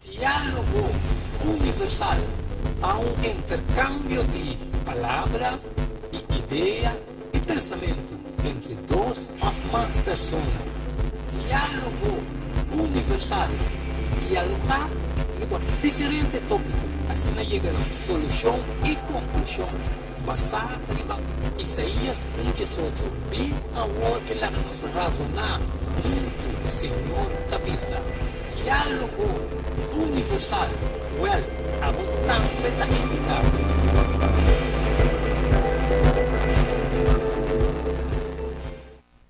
Diálogo universal a un intercambio de palabra y idea y pensamiento entre dos o más personas. Diálogo universal. Dialogar sobre diferentes tópicos, así llegarán solución y conclusión basada en Isaías 1:18. Bien ahora el nos razonar junto, Señor Cabeça. Diálogo universal. Well, vamos também a invitar.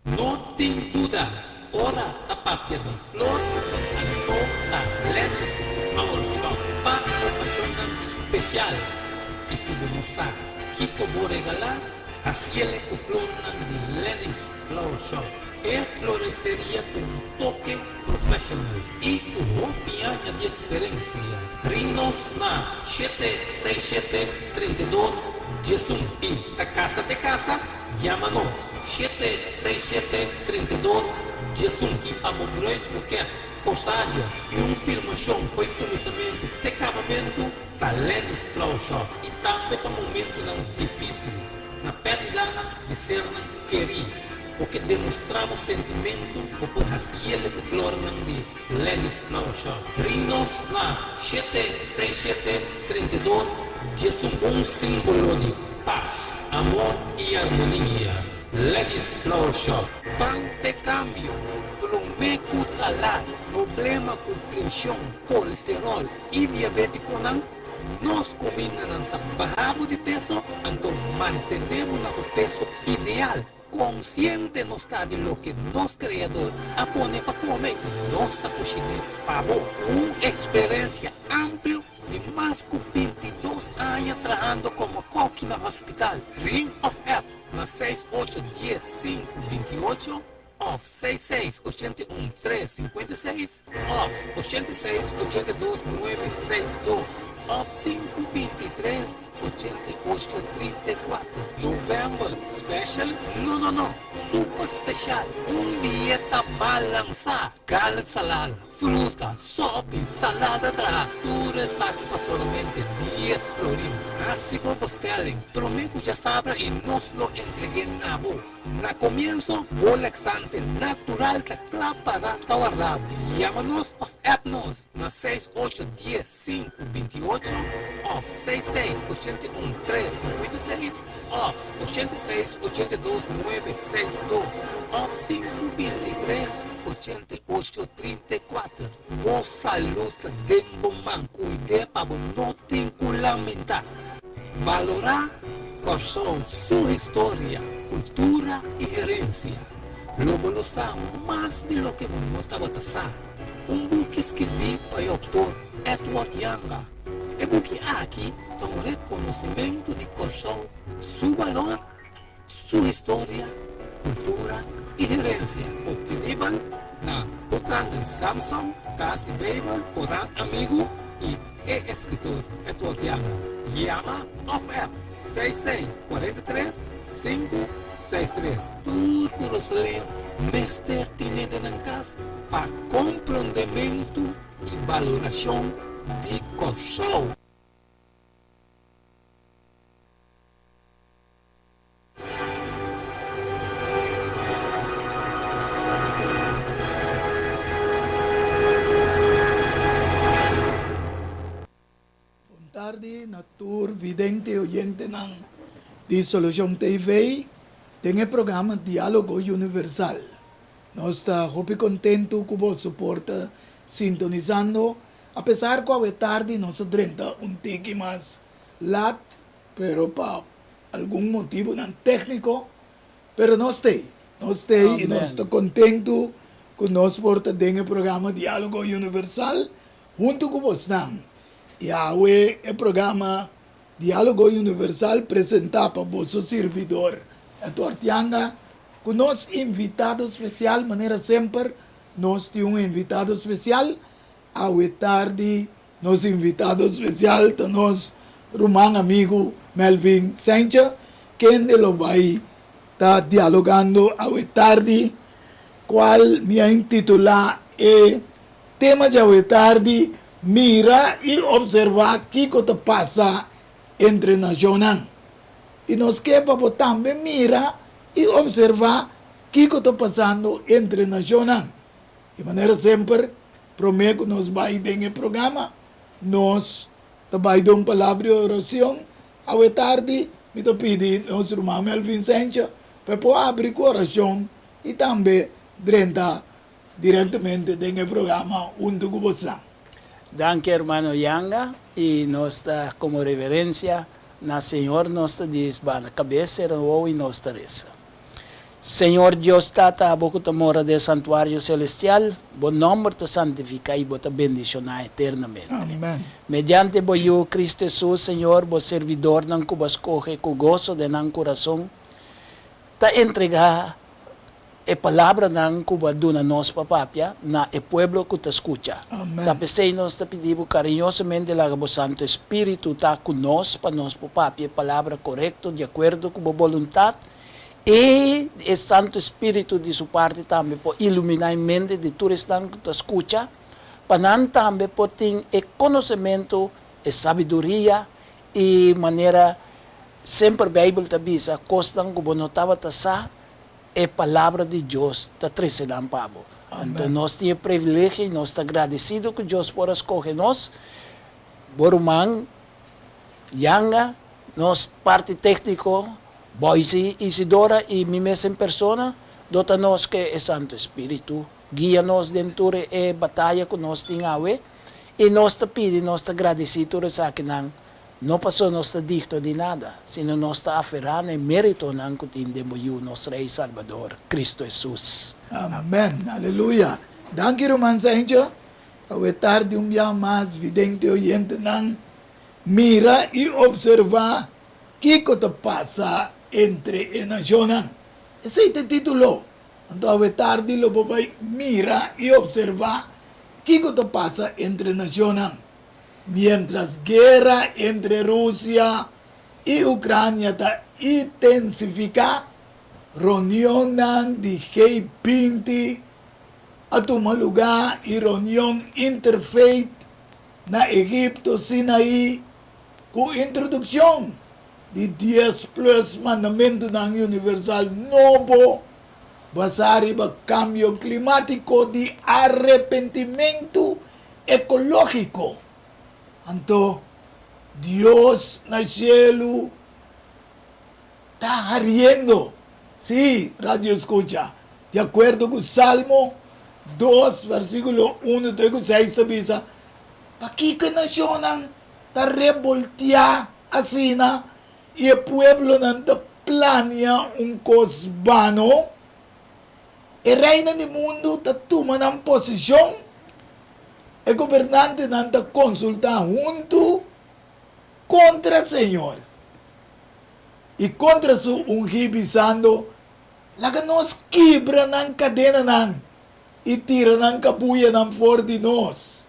No tem dúvida, ora a papia de flor, a toca lentes, ao chapa, ocasião especial. E se demonstrar que como regalar, a cielo com flor de Lennox Flower Shop. É floresteria com um toque profissional e com roupinha de experiência. Rindos na 767-32-11 e da casa de casa, chama-nos 767-32-11 e para mulheres qualquer postagem e filmação foi começamento de acabamento da Lennox Flower Shop e também para momento não difícil na pérdida de ser querido. Porque demonstramos sentimento por raciel de flor de Lennox Flower Shop. Rindos na 767-32-11 símbolo de paz, amor e harmonia. Lennox Flower Shop. Pan de cambio, prometo salar, problema com pressão, colesterol e diabetes não. Nós combinamos bajamos de peso, então mantenemos o peso ideal. Consciente no está de lo que nos creador a poner para comer nossa cozinha pavor uma experiência ampla de mais de 22 anos trabalhando como coque no hospital. Ring of App na 6810-528 off 6681-356 off 8682-962 off 523-8834 November Special? No, Super Special. Dieta balançada. Carne salada, fruta, sopa, salada tudo isso aqui para somente 10 florins. Assim como postelem, prometo já sabe e nos lo entreguei na boa. Na comienzo, o laxante natural que para guardado. Llámanos of Ethnos na 6810-528 off 6681-356 off 8682-962 off 523-8834. Boa saúde dentro do manco e de para não ter que lamentar. Valorar com sua história, cultura e herência. Lo valoramos mais de lo que nos estava passando. Buque escrito por o autor Edward Younger. O buque aqui é um reconhecimento de Kosovo, seu valor, sua história, cultura e herência. Obtível na Botando Samsung, Casa de Babel, Koran Amigo e escritor Edward Younger. Llama of App 6643-563. Tudo que os leem, mestre tem em casa para compreendimento e valoração de Kosovo. Tarde, Natur, vidente, oyente ng di Solution TV, tem o programa Diálogo Universal. Nós estamos muito contentos com o suporte, sintonizando. Apesar que a tarde nós drenta tiki mais lat, pero por algum motivo não técnico, pero nós tem e nós estamos contentos com nós suporte o programa Diálogo Universal, junto com vocês. E o programa Diálogo Universal apresentado para o seu servidor, Edward Younger, com nosso invitado especial, maneira sempre, nós temos invitado especial, a tarde, nosso invitado especial, é nosso romano amigo Melvin Sanchez, que ele vai estar dialogando a tarde, qual me intitula tema de tarde, mira y observa qué te pasa entre naciones. Y nos quepa también mira y observa qué está pasando entre naciones. De manera siempre, prometo que nos va a ir en el programa. Nos va a dar una palabra de oración. A la tarde, me pide nuestro hermano Melvin Sánchez para abrir el corazón y también directamente en el programa junto con vosotros. Danke hermano Yanga y nos da como reverencia na Señor nos dice va na cabeça e nos reza. Señor Dios Tata, boca te mora del santuario celestial, buen nombre te santifica y te bendicionar eternamente. Amén. Mediante boyo Cristo Jesús, Señor, vos servidor nan que vos coge con gozo de nan corazón, te entrega a palavra nan que vos dona nos papapia na el pueblo que te escucha. Amén. Tapesei nos te pedimos cariñosamente la que Santo Espíritu está con nos para nos papapia palavra correcta de acuerdo con la voluntad. E o Santo Espírito de sua parte também pode iluminar a mente de todos que te escuta, para também pode ter conhecimento, sabedoria e maneira, sempre a Bíblia te diz, costam como não estava a palavra de Deus te traz para Pablo. Então nós temos privilégio e nós estamos agradecidos que Deus pode escolher nós, Borumang, Yanga, nós parte técnico, Boise, Isidora e mim mesmo em persona, dota-nos que o Santo Espírito guia-nos dentro da batalha que nós temos e nós te pedimos, nós te agradecemos que não passou nós te dito de nada, sino nós te aferramos em mérito que temos nosso Rei Salvador, Cristo Jesus. Amén. Aleluya. Danke, Roman Sánchez. A la tarde un día más, vidente oyente, mira y observa qué te pasa entre naciones. Ese es el título. Entonces, a la tarde lo mira y observa qué te pasa entre naciones. Mientras guerra entre Rusia y Ucrania está intensifica, reunión de G20 a tomar lugar y reunión interfaith na Egipto, Sinaí, con introducción de 10 plus mandamentos ng universal novo basado en cambio climático de arrepentimiento ecológico. Anto, Dios na cielo está riendo. Sí, radio escucha. De acuerdo con Salmo 2, versículo 1, 6, dice, aquí que nación está revolteada así, y el pueblo está planea un cosbano, el reino del mundo está tomando posición, el gobernante está consultando junto contra el Señor y contra su ungido la que nos quebra en cadena y tira en capuya en for de nos.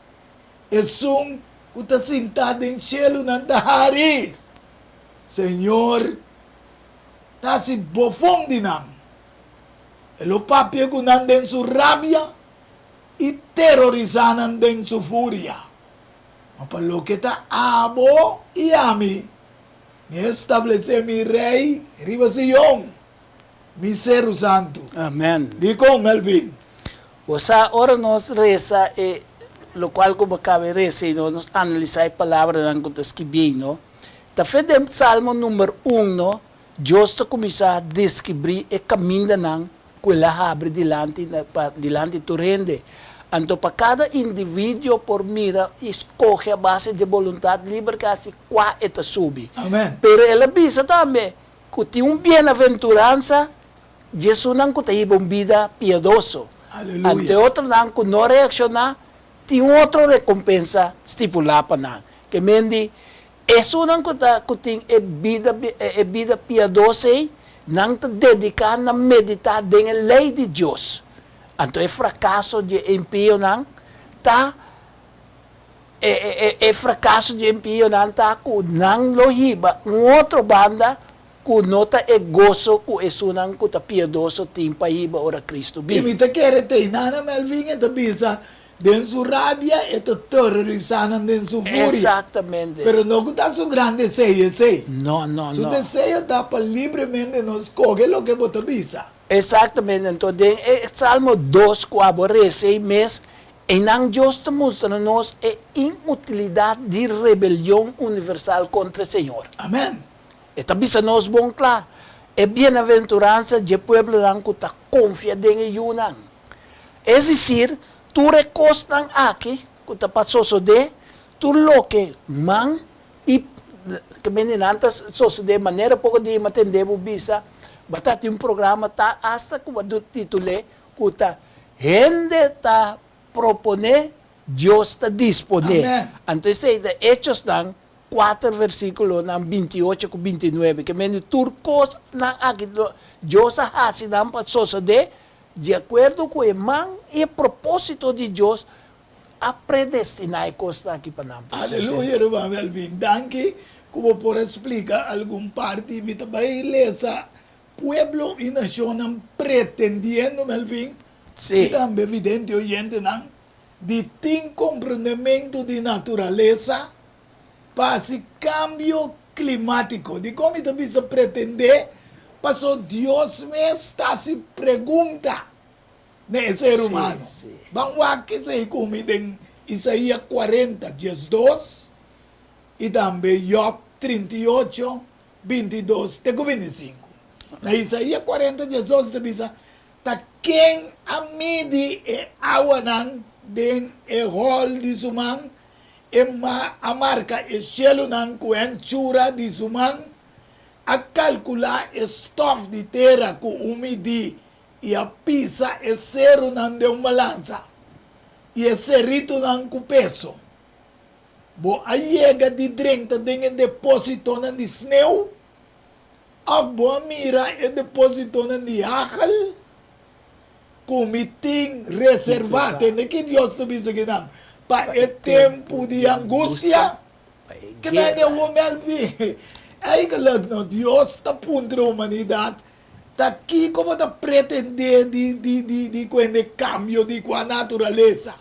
Es un que está sentado en cielo en tahari. Señor, está si bofón de nam. El papio que anda en su rabia y terrorizan en su furia. Para lo que está abo y a mí, me establece mi rey, arriba Sion, mi ser santo. Amén. Digo, Melvin. O sea, ahora nos reza, lo cual como cabe reza, y nos analiza la palabra que escribí, ¿no? Ta fe del Salmo número 1, Dios está comienza a descubrir el camino que la abre delante de tu rende. Então, para cada indivíduo, por mira, escolhe a base de voluntade livre, que assim, qual é a sube. Amém. Pero ela avisa também que tem bem-aventurança, Jesus não tem uma vida piedoso. Aleluia. Ante outro não, que não reaccionar, tem outra recompensa estipulada para nós. Que mendi, isso não que tem vida piedosa, não te dedicar a meditar na lei de Deus. Então, o fracasso de impio não está, fracasso de impio não está com não lohiba, outra banda que nota é gozo que isso não que está piedoso tem para ir ora Cristo bem. E me te quer ter nada Melvin e te bisa Den su rabia está terrorizando den su furia. Exactamente. Pero no está su gran deseo, ese. No, no, Su no. deseo está para libremente nos coge lo que vos te avisa. Exatamente. Então, de Salmo 2, que aborrece, mas em não justo mostra-nos a inutilidade de rebelião universal contra o Senhor. Amén. Esta bisa nos bom claro. É bem-aventurança de pueblo que está confiado em Yunan. É dizer, tu recostas aqui, que está passando de, tu lo que man e que meninantas só de maneira pouco de atender o bisa. Batati um programa tá hasta que o título que está gente está propone, Deus está dispone. Então, de Hechos estão 4 versículos, 28 e 29, que menos turcos, aqui, Deus hace para suceder, de acordo com o irmão e o propósito de Deus, a predestinar a coisa aqui para nós. Aleluia, irmão Melvin. Danke, como por explicar algum parte, vita bailesa, pueblo e nação pretendiendo, Melvin, Sim. e também evidente, oyente, não, de ter compreendimento de natureza, para esse cambio climático. De como também se pretender, passou Deus mesmo está se pergunta nesse ser humano. Sim. Vamos aqui se como em Isaías 40, 12, e também Job 38, 22 até 25. Na Isaías 40, 12, também diz, tá quem a mide e awanan den e hol de suman, a marca e cielo nan kuen chura di suman, a calcular estof de terra ku umidi e a pisa e cero nan de balança e e serito nan ku peso. Bo a llega de 30 den e deposito nan di sneu, a bo a mira e deposito nan di akal, kumiting reservate, ne que Deus te bisa ginam, para o tempo de angústia, que não é o Melvin. Aí que no Deus está punto a humanidade, está aqui como está pretender de cambio de com a natureza.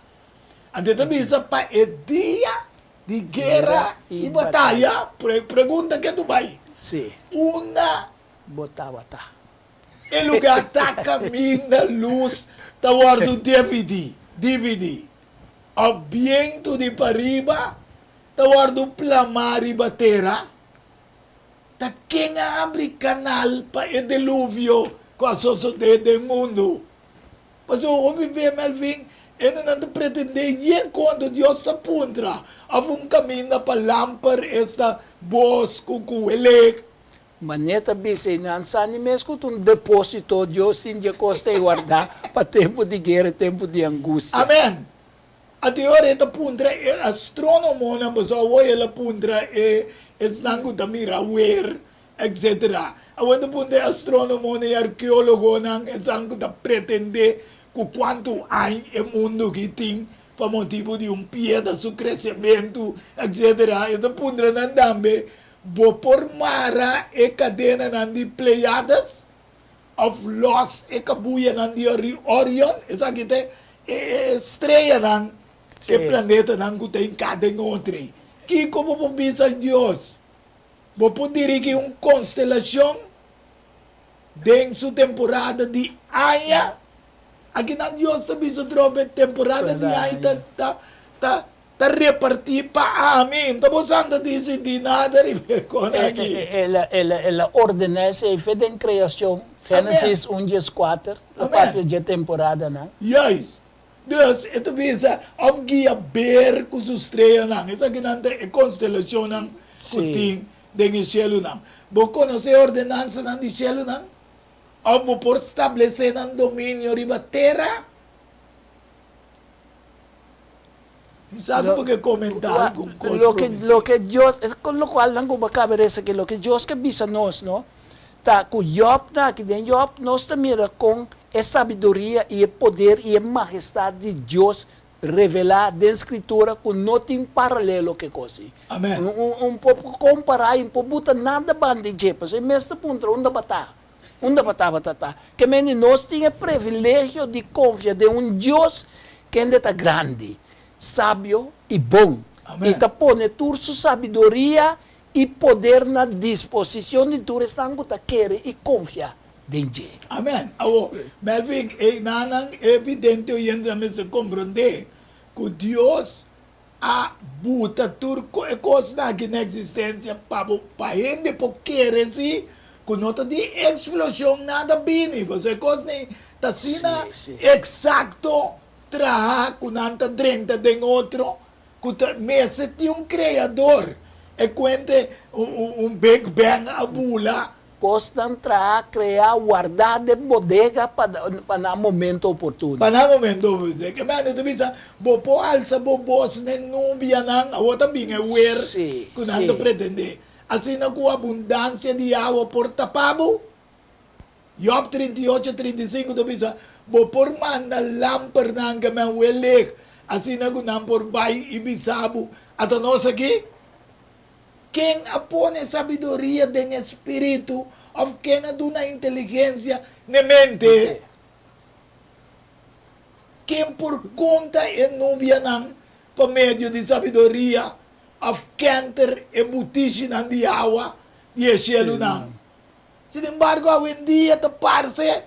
Então te bisa para o dia de guerra e batalha, pergunta que tu vai. Sim. Una Bota. el lugar está caminha luz toward DVD. O viento de pariba toward o plamar e batera. Ta quem abre canal para o dilúvio com a sociedade do mundo. Mas o homem vê Melvin, ele não pretende e quando Deus está puntra, há caminho para lampar esta bosco com ele. Maneta bise nan sani mesmo um depósito Deus tinha costa e guardar para tempo de guerra, tempo de angústia. Amém. A teoria da puntra é astronomo na basawa ela puntra é esnango da mira where etc. A wanda puntra astronomo na arqueólogo nang esnango da pretende com quanto há o mundo que tem para motivo de pie da seu crescimento etc. E da puntra nan dambe bo por mara e cadena nan di Pleiades of Los e kabuya nan di Orion esa kite estrela nan que planeta nan que tem cada outra que como po bisa Deus bo po diri que constelação den su temporada de Aya aqui nan Deus ta bisa trobe temporada de Aya ta repartir para mim. Estamos andando de nada aqui. Ela ordena esse fede em criação. Gênesis 1:4, a parte de temporada, né? Yes. Deus, ito bisa, of gia ber com os estrelas nang. Essa que não é constelação nang kuting den cielo nang. Bo conhecer a ordenança nang di cielo nang? Ou por estabelecer nang domínio riba terra? ¿Sabe por qué comentar alguna cosa? Lo que Dios, con lo cual lang ba caberesa que lo que Dios que bisa nos, no? Ta ku Job na, que den Job nos ta mira com a sabedoria e o poder e a majestade de Deus revelar da escritura com não tem paralelo que coisa. Amém. Pouco comparar, pouco botar nada bande de jepas, e mesmo ponto onde batar. Onde batata. Que nós temos o privilégio de confiar de Deus quem está grande, sábio e bom. Amém. E está pondo toda sua sabedoria e poder na disposição de tu estão que quer e confia em Deus. Amém. Awo, Melvin, nanang evidente oyente namin se compreender que Deus a buta turco e coisa na existência para gente porque si que nota de explosão nada bini, você coisa nem tá sina Sim. exacto traha com nanta drenta de outro que mese de criador e quente Big Bang a bula. Costam para criar, guardar de bodega para momento oportuno. Para momento você que manda tu bisa bopo alça bobos ne nubia nang awata binga wer Sim, kunando sim. pretende assim na com abundância de água por tapabo Job 38:35 tu bisa bopor man na lampar nang gaman welek assim na kunam por bai ibisabu ato nós aqui quem apone sabedoria do espírito of quem aduna inteligência na mente quem por conta e nubia nang por meio de sabedoria of canter e butiche nang di awa di cielo nang sin embargo hoy en día te parece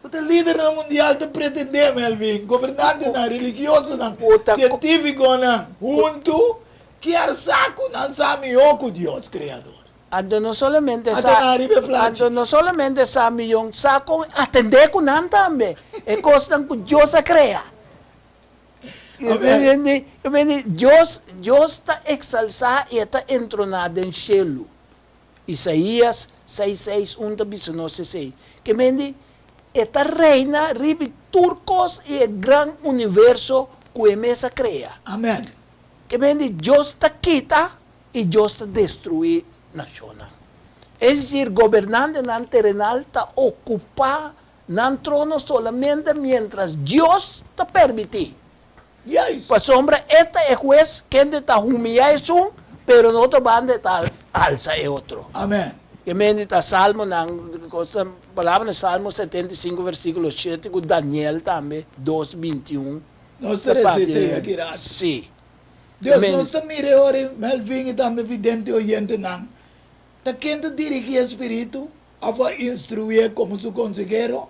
que el líder mundial te pretende Melvin gobernante na religioso nang científico nang junto que arsaco não sabe o Deus criador. Ando no solamente Ando no solamente sabe yung saco atender con nan tambe. E costan con Dios a crea. Dios está exalzado y está entronado en cielo. Isaías 6:6 tabiso no se sei. Que mendi esta reina ribi turcos y el gran universo que mesa crea. Amén. Que vende Dios te quita y Dios te destruye nacional. Es decir, gobernante nan terrenal te ocupa nan trono solamente mientras Dios te permite. Yes. Pues hombre, este es juez que te humilla es un, pero no te van de tal alza es otro. Amén. Que vende ta Salmo nan palabra Salmo 75 versículo 7 con Daniel también 2:21. Nós teremos aqui. Sí. Deus Amém. nós te mire ora, Melvin e também evidente oyente nang. Ta quem te dirige espírito a instruir como su consejero.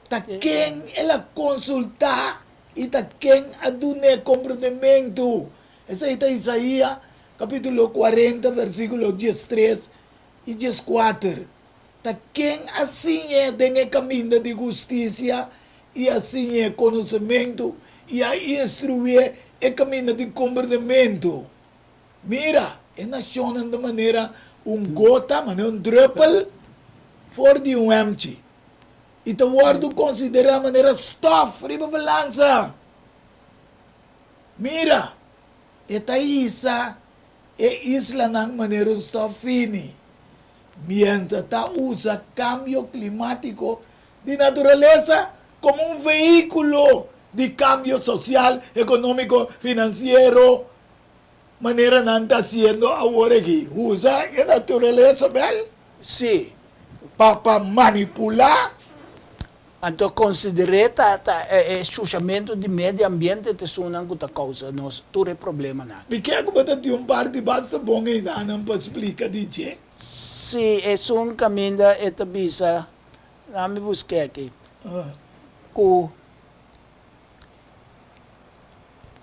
Ta quem ela consultar e ta quem adune comportamento. Essa aí está Isaías capítulo 40 versículo 13 e 14. Ta quem assim é tem caminho de justiça e assim é conhecimento e a instruir é caminho de comportamento. Mira, é nacional de maneira gota, maneira druppel, for de empty. E te wordt considera maneira stof, riba balança. Mira, esta isa é isla ng maneira stof fini. Mientras ta usa cambio climático de naturaleza como vehículo de cambio social, económico, financiero, manera não está haciendo ahora aquí. Usa a natureza, ¿vel? Sí. Para manipular. Então, considerei o chuchamento de meio ambiente te sunan com a causa, nós tudo problema nada. Porque como tem parte basta bom e não para explicar dizer. Sim, é caminho da bisa, me busquei aqui.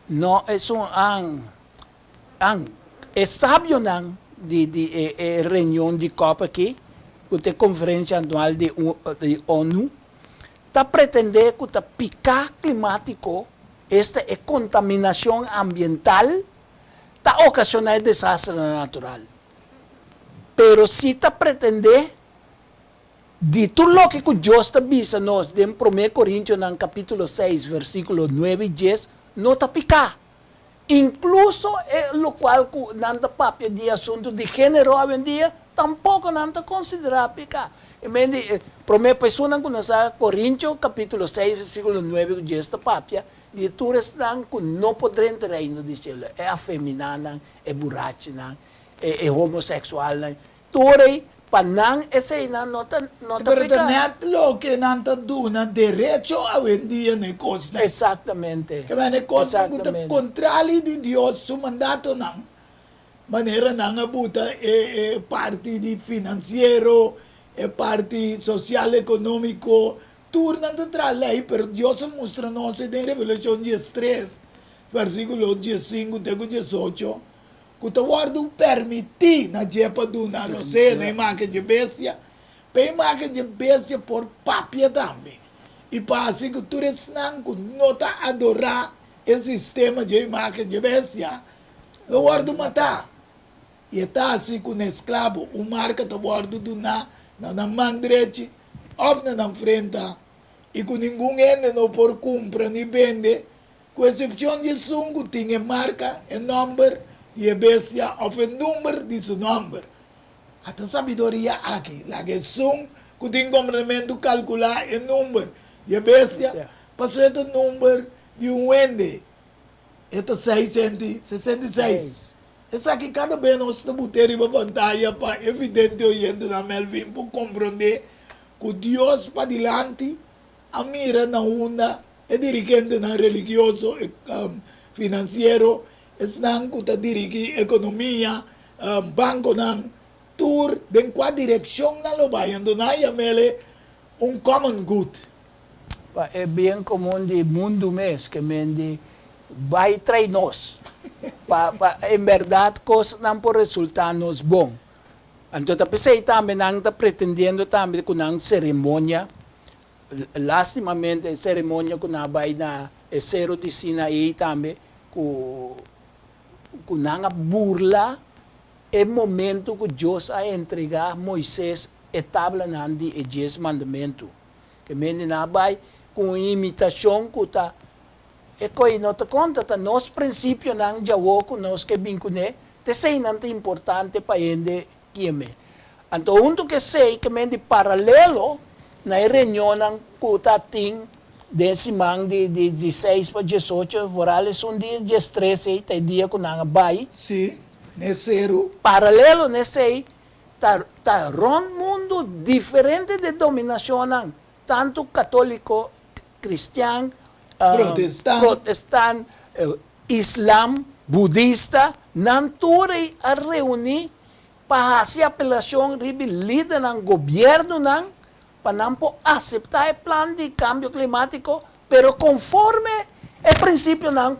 No, é é sábio não de reunião de COP aqui, que conferência anual de ONU. Está pretender que o picar climático, esta é contaminação ambiental, está ocasionando desastre natural. Pero se está pretender, de tudo o que Deus está dizendo nós, em 1 Coríntios, no capítulo 6, versículo 9 e 10, não está picar. Incluso o qual, não papel de assunto de gênero hoje em dia, tampouco não está considerado picar. Primeira pessoa que nós Coríntios, capítulo 6, versículo 9 e 10, papel, de tudo estão que não podem entrar no reino de céu. É afeminada, é borracha, é homossexual. Tudo panang ese na nota Pero pika. net lo que nanta duna derecho a vendia ne costa. Exactamente. Que ne costa Exactamente. contrali di Dios su mandato nang manera nang abuta parte di finanziero parte social económico turnan tra lei per Dios mostra nos en Revelación 13 versículo 15 tego 18 que te guardo permitir na jepa duna no sei na imagem de bestia pe imagem de bestia por papia também e para assim que tu resnan que nota adorar esse sistema de imagem de bestia lo guardo matar e está assim com escravo o marca te guardo duna na mão direita ou na frente e com ninguém ende não por compra nem vende com exceção de sungo tinha marca e número e bestia ou o número de seu número até sabedoria aqui lá que sung que tem complemento calcular o número e bestia passou esse número de ende este 666 essa aqui cada vez nós estamos tendo uma vantagem para evidente oyente da Melvin para compreender que Deus para diante a mira na onda é dirigente na religioso financeiro estão que dirige economia banco na tour em qual direção na lo vai andando na mele common good É bem comum de mundo mesmo, que mendi vai treinos. Em verdade, coisas não por resultados bom. Então, pensei também, não está pretendendo também com uma cerimônia, lastimamente, a cerimônia que não vai na Zero de Sinaí também, com uma burla, é o momento que Deus a entregar Moisés a tabla de 10 mandamentos. Que mendi não vai com imitação que está. E coi não te conta, tá nos princípio não já o nós que vincune, te sei não é importante para ele que me. Então que sei que me de paralelo na reunião que tá tem desse mang de 16 para 18, vorales dia 13 tá dia que não vai. sim necero Paralelo nesse tá ron mundo diferente de dominação, tanto católico, cristiano, protestant, Islam, budista, nanture a reunir para fazer apelação ribe líder ng gobyerno para não aceitar o plano de cambio climático, pero conforme o princípio não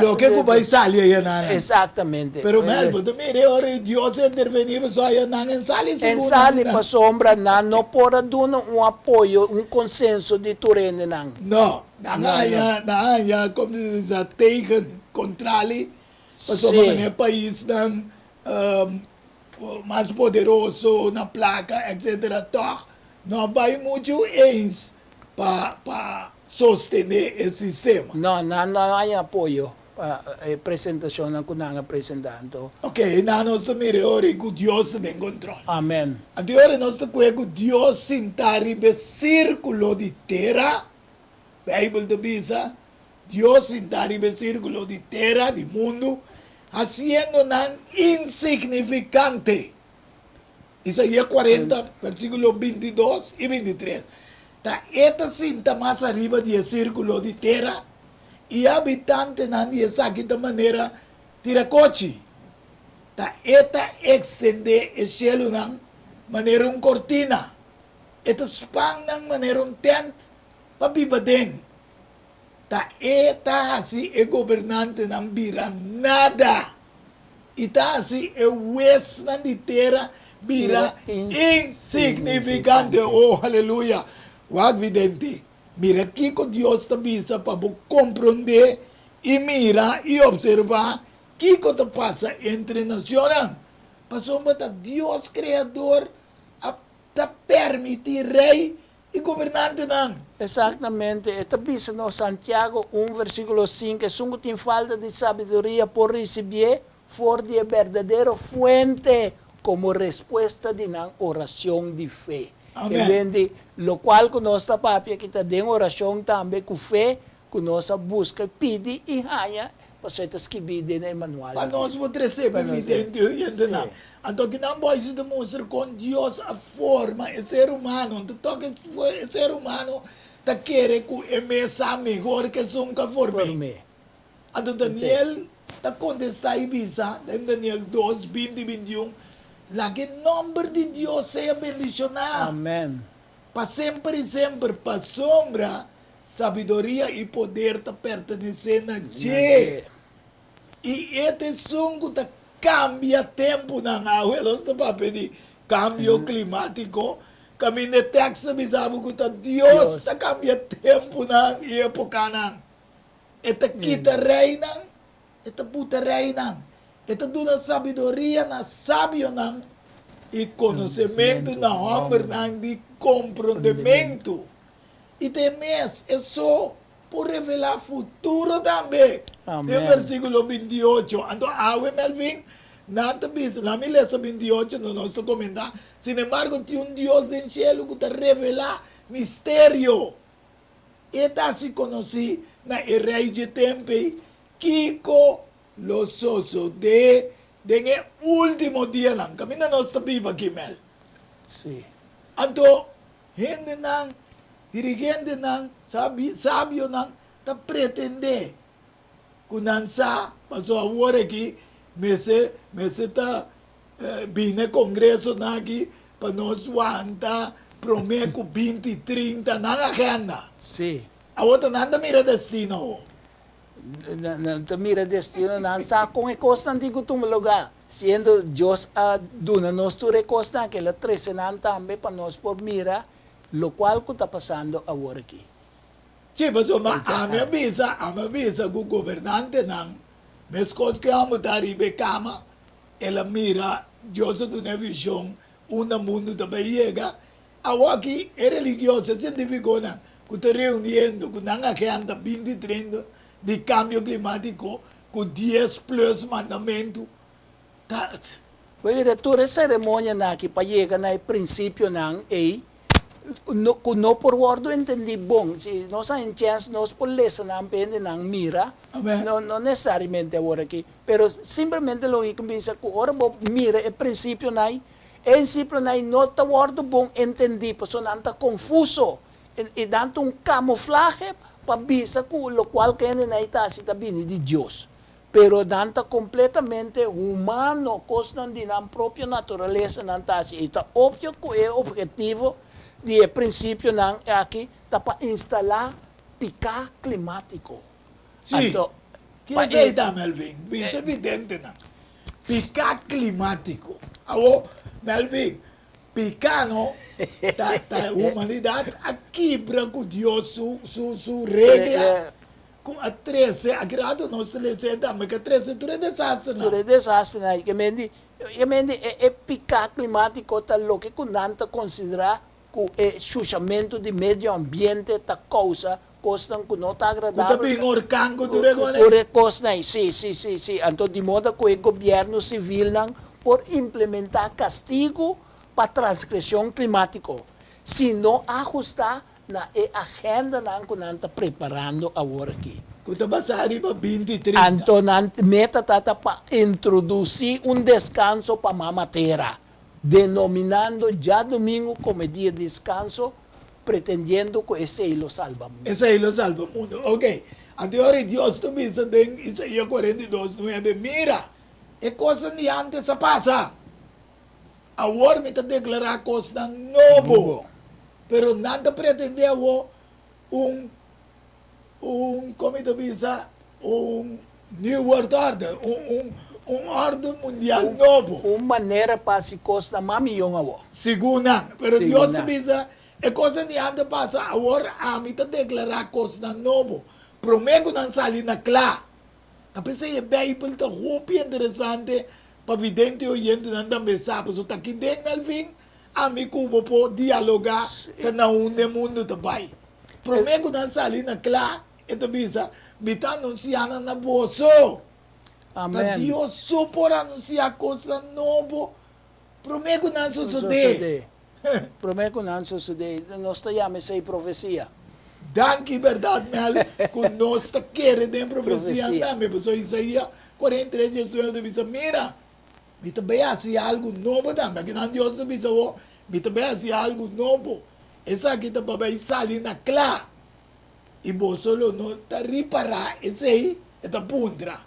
lo que vai salir ya nana Exatamente. pero Melbo de mire ora Dios interveniva só ya nana en sali En sali pa sombra não pode dar apoio, consenso de turene não. no na como diz a tegen contrali para o país dan mais poderoso na placa etc não vai muito eins para sostener esse sistema. Não há apoio para a apresentação que nós apresentando. Ok, nós também ora que Deus tem controle. Amém. Agora nós temos que Deus sentar no círculo de terra, a Bíblia diz, Deus sentar no círculo de terra, do mundo, haciendo nan insignificante. Isaías 40, versículos 22 y 23. Esta cinta más arriba del círculo de tierra y habitantes de esa manera tiracochi. Esta extende el cielo de manera un cortina. Esta span de manera un tent para vivaden. Esta así el gobernante no vira nada. Y así el hueso de tierra vira insignificante. Oh, aleluya. Wag vidente, mira que Dios te avisa para compreender y mira y observar qué te pasa entre naciones. Pasó a Dios creador a permitir rey y gobernante. Exatamente. Esta dice no Santiago 1, versículo 5, es un tiene falta de sabiduría por recibir for de verdadera fuente como respuesta de una oración de fe. Amén. Lo cual que nossa papia que está de oração também com fé, que nossa busca pede e ganha pasay tas kibide na manual. Para nós vamos receber evidente oyente na. Então que não pode demonstrar com Deus a forma, o ser humano, então toca o ser humano tá querer que é mesa melhor que nunca for Por bem. me. Então Daniel tá contestar e bisa, em Daniel 2, 20 e 21, lá que o nome de Deus seja bendicionado. Amen. Para sempre e sempre, para sombra, sabedoria e poder tá pertencendo a Deus. E este sungo tá cambia tempo na água, eles estão para pedir cambio climático. Kami ne text sabi ko ta Dios ta cambia tempo na época na. Eta kita reina, eta puta reina. Eta duna sabedoria na sábio na e conhecimento na homem na de compreendimento. E temes é só por revelar futuro também. Amém. Tem versículo 28. Então, awe Melvin, nada bis, na mi lesa 28 no nosso comentar. Sin embargo, tem Deus do cielo que te revela mistério. E tá se conheci na rei de tempe, Kiko los osos de último dia lang. Kami na nós viva aqui, Mel. Si. Então, hindi nang, dirigente nang, sabio nang, ta pretende. Kunan sa, paso award aqui, mese ta, bine congreso na aqui, pa nos wanta, promeco 20, 30, nang agenda. Si. Awata nanda mira destino. Mira destino na sa kung ikos nanti ko tumuluga. Siendo Dios a duna nos tu recosta que la tresenan tambe pa nos por mira, lo cual ko ta pasando award aqui. Sì, ma ame avvisa che il governante non mi scocchiamo da Ribecama e la mira, Dio di una visione, una mondo da Baiega, a Waki è religiosa, significa che ti riunendo con una che anda 20, 30 di cambio climatico, con 10 plus mandamento. Pwede tu ceremonia na ki payega na prinsipyo ng no, kung no por wordo entendi bom, si no sa chance nos por lesa na pende ng mira, Amen. no necesariamente ahora aquí, pero simplemente lo que comienza que ahora bo mira el principio na en simple na no ta wordo bom entendi, pues son anta confuso, e tanto un camuflaje pa bisa ku lo cual que na ita si tabini di Dios. Pero danta completamente humano, cosas de la propia naturaleza, nantasi. Ita obvio que el objetivo de principio nan aquí está para instalar pica climático. Sì, Anto, che pa- sei da Melvin? È evidente, no? Pica climatico. Allora, Melvin, picano, la umanità a quebra con Dio su regola. A 13, a grado non se le senta, ma che 13 tu è disastro. Dure desastre na que mendi e pica climático ta lo que kunanta considera ku e susciamento di medio ambiente ta causa costan ku no ta Kuta agradable. bing orkango tu regole. Ore costa sì. Anto di modo que el gobierno civil nang por implementar castigo para transgresión climático. Si no ajusta na agenda nang kunanta preparando agora aqui. Kuta basari pa 20, 30. Anto meta tata pa introduzir un descanso pa mamatera, denominando ya domingo como día de descanso, pretendiendo que ese lo salva. Ese ahí lo salva el mundo. Ok. Ante ahora Dios te dice en Isaías 42, 9, mira, es cosa de antes se pasa. Ahora me te declara cosas nuevo. Pero nada pretende un como te dice, un New World Order, un orden mundial nuevo. Uma maneira para se costa mami yung awo. Segunda, pero Segunda. Dios te dice, es cosa de antes pasa, ahora a mí te declara cosas nuevo. Prometo não salir na clá. Tapi sa Bible ta hopi interessante pa vidente oyente nanda mensagem. So taki den Melvin, ami kubo po dialoga ta naune mundo tabay. Prometo não salir na clá. Ito bisa, mita anunciana na boso. Ta Amen. Dios supor anunciar coisa novo. Prometo não suceder. Prometo não suceder. Nós te chama essa profecia. Danke verdade, Mel, com nós está querendo em profecia Profecia. andar. Me passou Isaías 43, Jesus diz, mira, me também assim algo novo também, que não Deus diz, me também assim algo novo. Essa aqui também sai na clá. E você não está reparar, esse aí, é da puntra.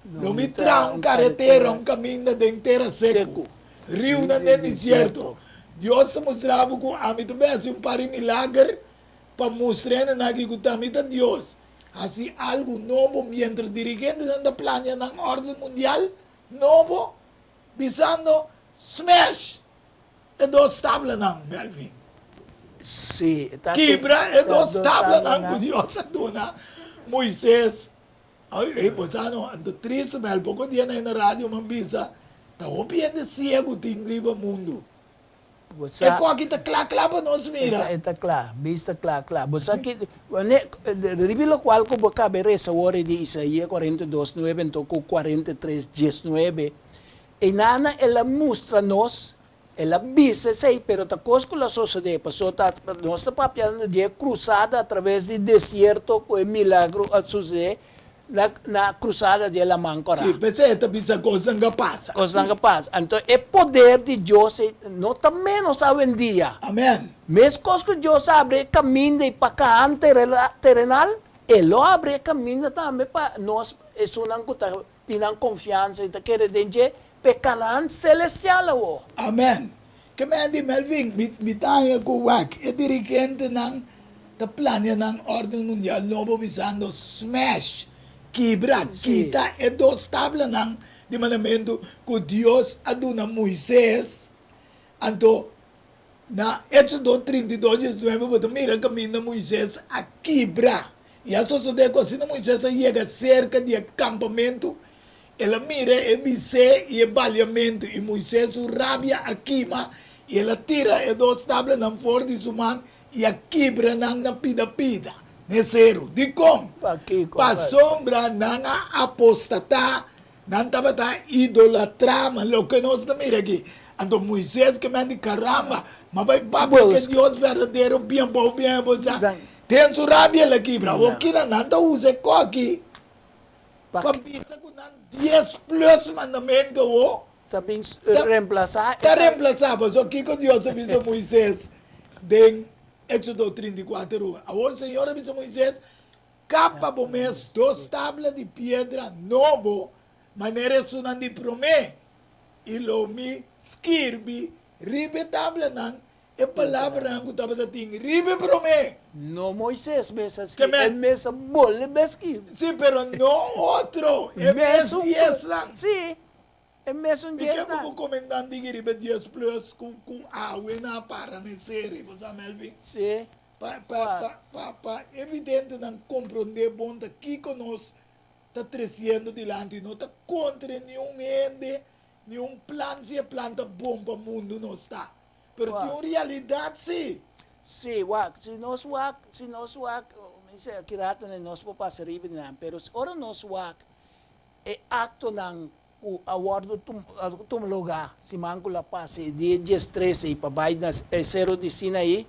Não me traz um carretera, um caminho de inteira seco. Rio no deserto. Deus te mostrava com a mim também assim um par de milagre para mostrar na que também é Deus. Assim algo novo, mientras dirigentes da plana na ordem mundial, novo, visando smash. É dos tablas não, Melvin. Sim. Quebra é dos tablas não, que Deus aduna. Moisés, aí você não, ando triste, mas pouco dia na rádio, uma bisa, tá ouvindo cego, tem riba mundo. É com aqui tá claro para nós mira. Está claro, vista claro. Você aqui, revelo qual que você cabe essa hora de Isaías 42:9, então 43:19. E nana, ela mostra-nos, ela visa sei, pero ta coisa que ela sucede, passou ta nossa papiando de cruzada através do deserto, com o milagro a suceder na cruzada de la Mancora. Sì, pensate, bisa cosa che passa. Cosa que passa? Então, o poder de Deus não está menos hoje em dia. Amen. Mesmo que Deus abre caminho para cá terrenal, Ele abre caminho também para nós. É uma coisa que tem confiança e quer dizer para Canaã celestial. Amen. Que me di Melvin, mi tayo ko wak, e dirigente ng plano ng ordem mundial, novo visando smash, quebra, Sim. quita, e dos tabla ng di mandamento que Deus aduna Moisés, anto na Éxodo 32:19, pero mira caminho de Moisés a quebra. E a sucede que se Moisés chega cerca do acampamento, ela mira e vise e baleamento, e Moisés rabia a queima, e ela tira e dos tablas na fora de sua mão, e a quebra na pida-pida. Nesero, di como? Pa sombra na apostata, não tabata idolatra, mas o que nós estamos aqui. Então Moisés que manda caramba, mas vai papo que Deus verdadeiro, bem bom, tem sua rabia ela quebra, o que não usa coque. Pabisa com 10 plus mandamento, Também reemplaçar. está reemplazado, só que Deus avisou Moisés, em Éxodo 34, agora o Senhor avisou Moisés, capa por mês, 2 tábuas de pedra novo, maneira sunan de promê, e lo me escrevi, ribe tábua não, e palavra não que estava assim, ribe promê. No Moisés, mesas Que que me- é mesa bole besque. Sim, pero não outro, é mês 10 não. Sim, é mesmo E que como comandante que ribe 10 plus com água na para me série, você Melvin? Sim. Para evidente não compreender bom que conosco está crescendo dilante, não está contra nenhum ende, nenhum plano, se é planta bom para o mundo não está. Mas tem uma realidade, sim. Sim, se nós me diz que rata nós vamos passar ribe não, pero ora nós é acto não o awardo tum lugar, se manco la passe de 13 para baixo nas zero de Sinaí.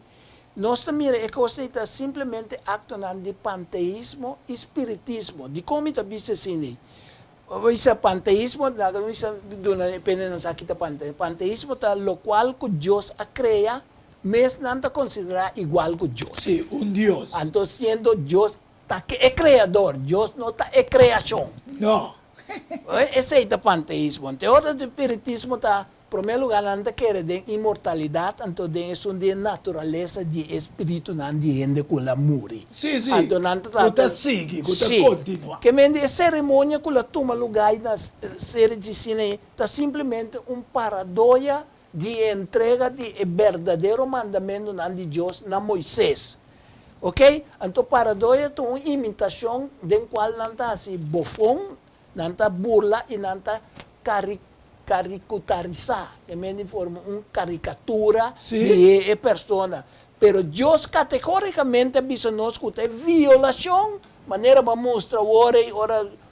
Nós também é coisa simplesmente acto não de panteísmo e espiritismo, de como está visto assim. Isa panteísmo, depende ng sakit panteísmo, ta lo cual que Dios a crea, mes nanta considera igual que Dios. Sí, un Dios. Entonces, siendo Dios, ta que es creador, Dios no está es creación. No. Ese es el panteísmo. Entonces, el espiritismo está, en primer lugar, nanta quiere de inmortalidad, entonces es una naturaleza de espíritu, nanta gente que la muri. Sí, sí. Entonces, nanta Kuta sigue, kuta continua. Que mende cerimônia que la toma lugar nas séries de cine está simplesmente paradoia de entrega de verdadeiro mandamento de Deus na Moisés. Ok? Então, paradoia é uma imitação de qual não está assim bofão, não está burla e não está caricaturizar. Que mende forma uma caricatura de persona. Pero Deus categoricamente avisa nós que é violação, maneira para mostrar ora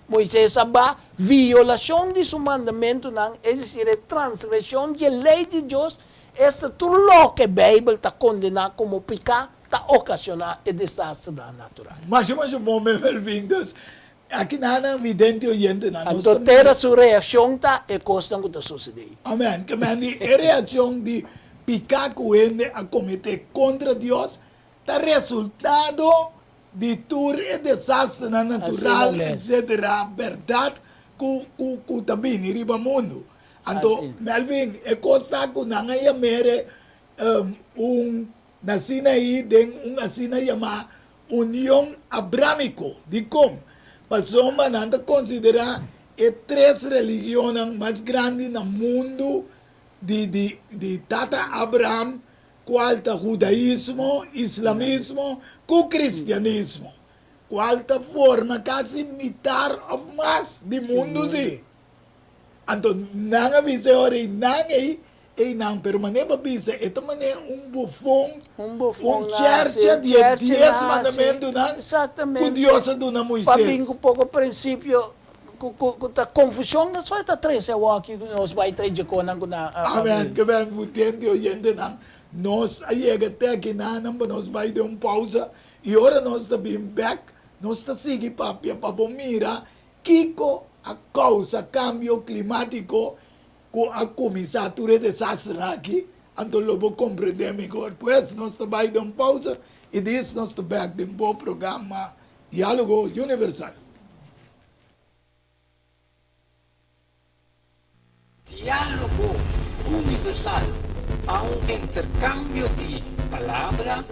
Moisés sabá, violação de seu mandamento, não, é dizer, transgressão da lei de Deus, esta tudo que a Bíblia está condenado como pecar, ta ocasionar e desastre natural. Mas o momento Melvindos, aqui na vidente oyente na nós Então, ter a sua reação tá e costa que está sucedendo. Amém. Que mandi a reação de picar coende a cometer contra Deus, tá resultado de tur e desastre na natural, Assim, etc. Verdade, que tá bem riba mundo. Então, Assim. Melvin, é costa que na ngaia mere nasina aí den nasina chama União Abrâmico, de como? Passou mananda considerar e três religiões mais grandes no mundo de Tata Abraham, qual tá judaísmo, islamismo, com cristianismo. Qual tá forma quase metade of mais de mundo, sim. Então, não avisa ora e não permanece avisa, ito man bufão, church de 10 mandamentos, não? Exatamente. Com Deus do na Moisés. Para mim, um pouco princípio, com a confusão, só está três, eu aqui, nós vai ter de conan com a... Amém, que bem, putente, oyente, não. Nós, aí, até aqui, não, nós vai dar pausa, e agora nós está bem back, nós está seguindo para mira, Kiko, a causa cambio climático, com a comissatura de desastre aqui, então logo compreender melhor. Pois, nós está vai dar pausa, e diz nós está back de bom programa Diálogo Universal. Diálogo universal a un intercambio de palabra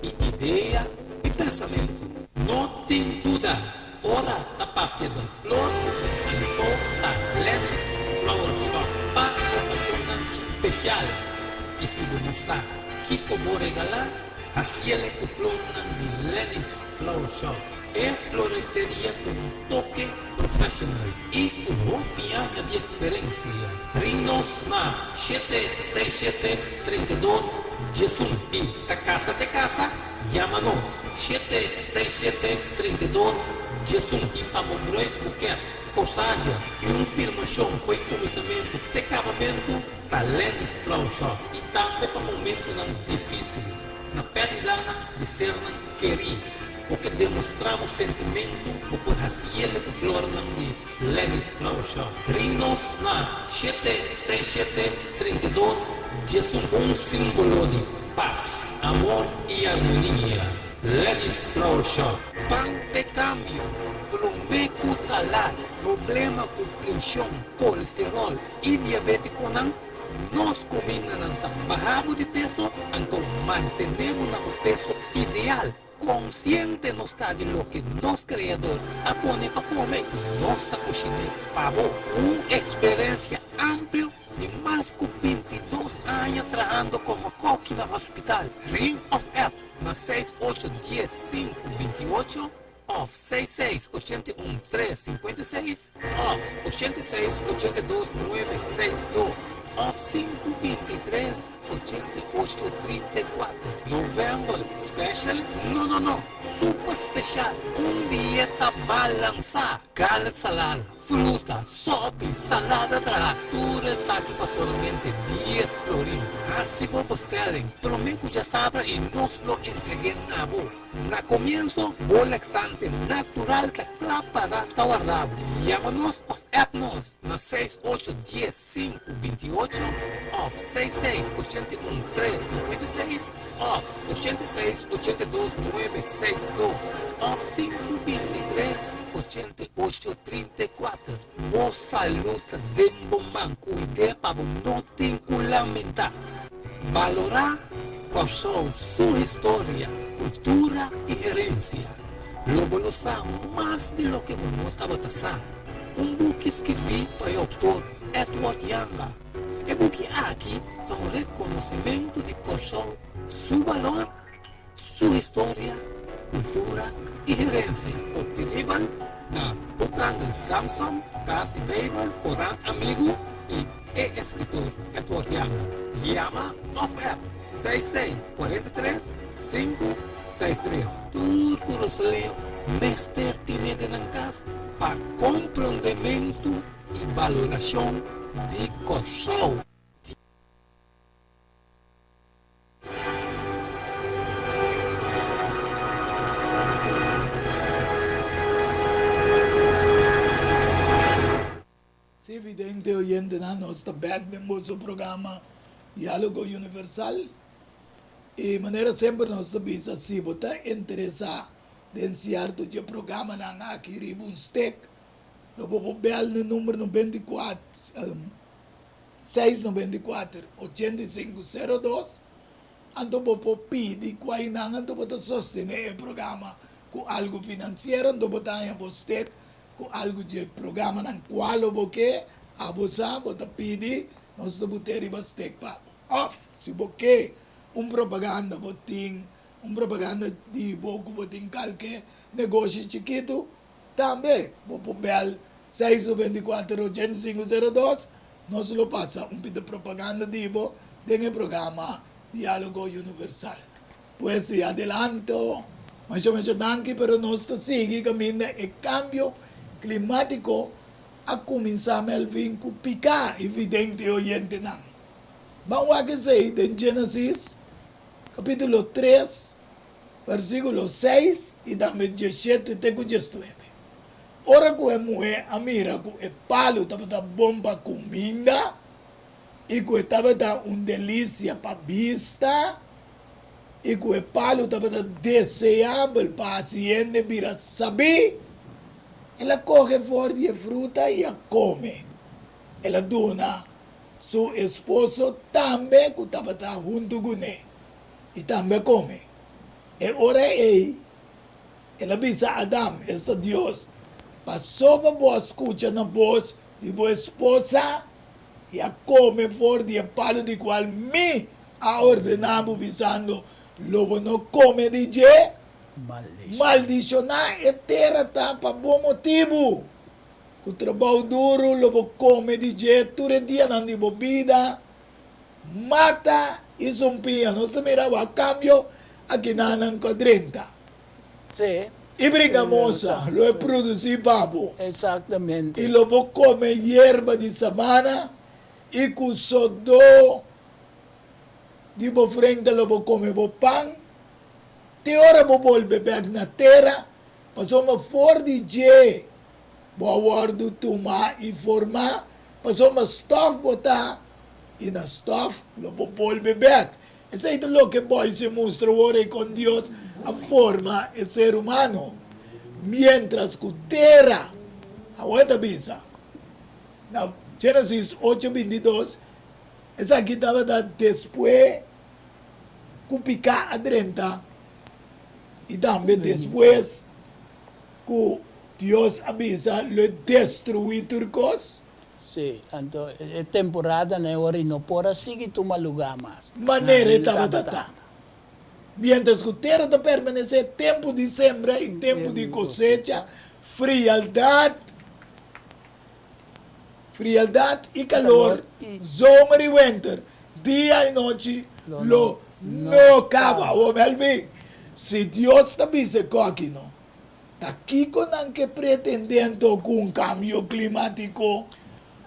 y idea y pensamiento. No ten duda, ora a papia del flor, anto a lentes, flower shop, para una especial. Y si vamos a Kiko Moregala, así el que flor de lentes flower shop. Es floristería con un toque profesional y con opinión de experiencia. Rinos na 767-32 Jesús y te casa, llámanos 767-32 Jesús y para Mondroes Buquet, Corsagem e confirmação foi começamento de acabamento da Lennis Flower Shop e também para momento não difícil, na pérdida de ser não querer. Porque demonstramos sentimento por assim que flor de Lennis Flower Shop. Rindos na 767-32 Jesus, símbolo de paz, amor e harmonia. Lennis Flower Shop. Pan de cambio, plombeco salar, problema com pressão, colesterol e diabetes não. Nós combinamos bajamos de peso, então mantenemos o peso ideal. Consciente no está de lo que nos creador a pone para comer, nossa cozinha pavor, uma experiência ampla de mais de 22 anos trabalhando como coque no hospital. Ring of App na 6810-528 off 6681-356 off 8682-962 off 523-8834 November Special? No, super special, dieta balançada, carne salada, fruta, sopa, salada tudo aqui para somente 10 florins. Assim como vocês prometo já sabe e nós lo entreguei na boa. Na comienzo, bom laxante natural que para estar guardado. Llámanos of app-nos na 6810-528 off 6681-356 off 8682-962 off 523-8834. Boa saúde de bom manco e de pavo não tem que lamentar. Valorar qual sua história, cultura e herência. Lo valorizar mais de lo que você estava passando. Book que escrevi para o autor Edward Young. E book aqui é um reconhecimento de qual seu valor, sua história, cultura e herência. Obtiveram na Bocan del Samson, Casa de Bible, Corán Amigo e escritor Edward Young. Llama of App 6643-563. Tudo nos leu, mestre tiene de casa para compreendimento e valoração de coração. vidente oyente na nos está back de nuestro programa Diálogo Universal. Y manera sempre nos está bisa si bota interesa de enviar tu programa na aqui ribun stek. Lo vou bel no número 94 694 8502. Anto vou pedir quai nang anto bota sostener o programa com algo financeiro, anto bota em stek com algo de programa nang qual vou que a você bota pedir nós do boteri bastek pa off se boque propaganda botin propaganda de boco botin qualquer negócio chiquito também vou bel 624 8502 nós lo passa pito propaganda de bo tem o programa Diálogo Universal pues se adelanto mais ou menos danke pero nós sigue caminho e cambio climático a começar a vir com picar evidente oyente não. Vamos a que sei de Gênesis capítulo 3 versículo 6 e também 17 até 19. Ora que é mulher a mira que é palo estava da bomba comida e que estava da delícia para vista e que é palo estava da desejável para a ciência vira saber. Ela coge fora de fruta e a come. Ela dona seu esposo também que estava junto com ele e também come. E ora ela diz a Adão, esta Deus, passou para boa escuta na voz de boa esposa e a come fora de palo de qual me a ordenado visando lobo não come de je. Maldicionar é terra tá para bom motivo. O trabalho duro, lobo come de jeito, todo dia não de bebida, mata e zumpia. Nós também a cambio aqui na quadrenta. Sim. E briga moça, lo é produzir babo. Exatamente. E lobo come hierba de semana e com sodô de bo frente lobo come bo pão. Te ora bo volve back na terra, passou uma for de je, bo awardo tuma e forma, passou uma stof botar, e na stof, lo bo volve back. Essa é o que boy se mostra ora com Deus, a forma é ser humano. Mientras que terra, aguenta bisa. Na Gênesis 8:22, essa aqui estava depois, cupicar a 30, y también después que Dios avisa lo destruir turcos. Sí, tanto è temporada ne ora non può seguire tu lugar más. Manera estaba tata. Mientras que tierra te permanece tiempo de siembra y tiempo de cosecha, frialdad y calor, summer y winter, día y noche, lo no acaba. O Melvin, si Dios te dice que no, aquí con que pretendiendo con un cambio climático,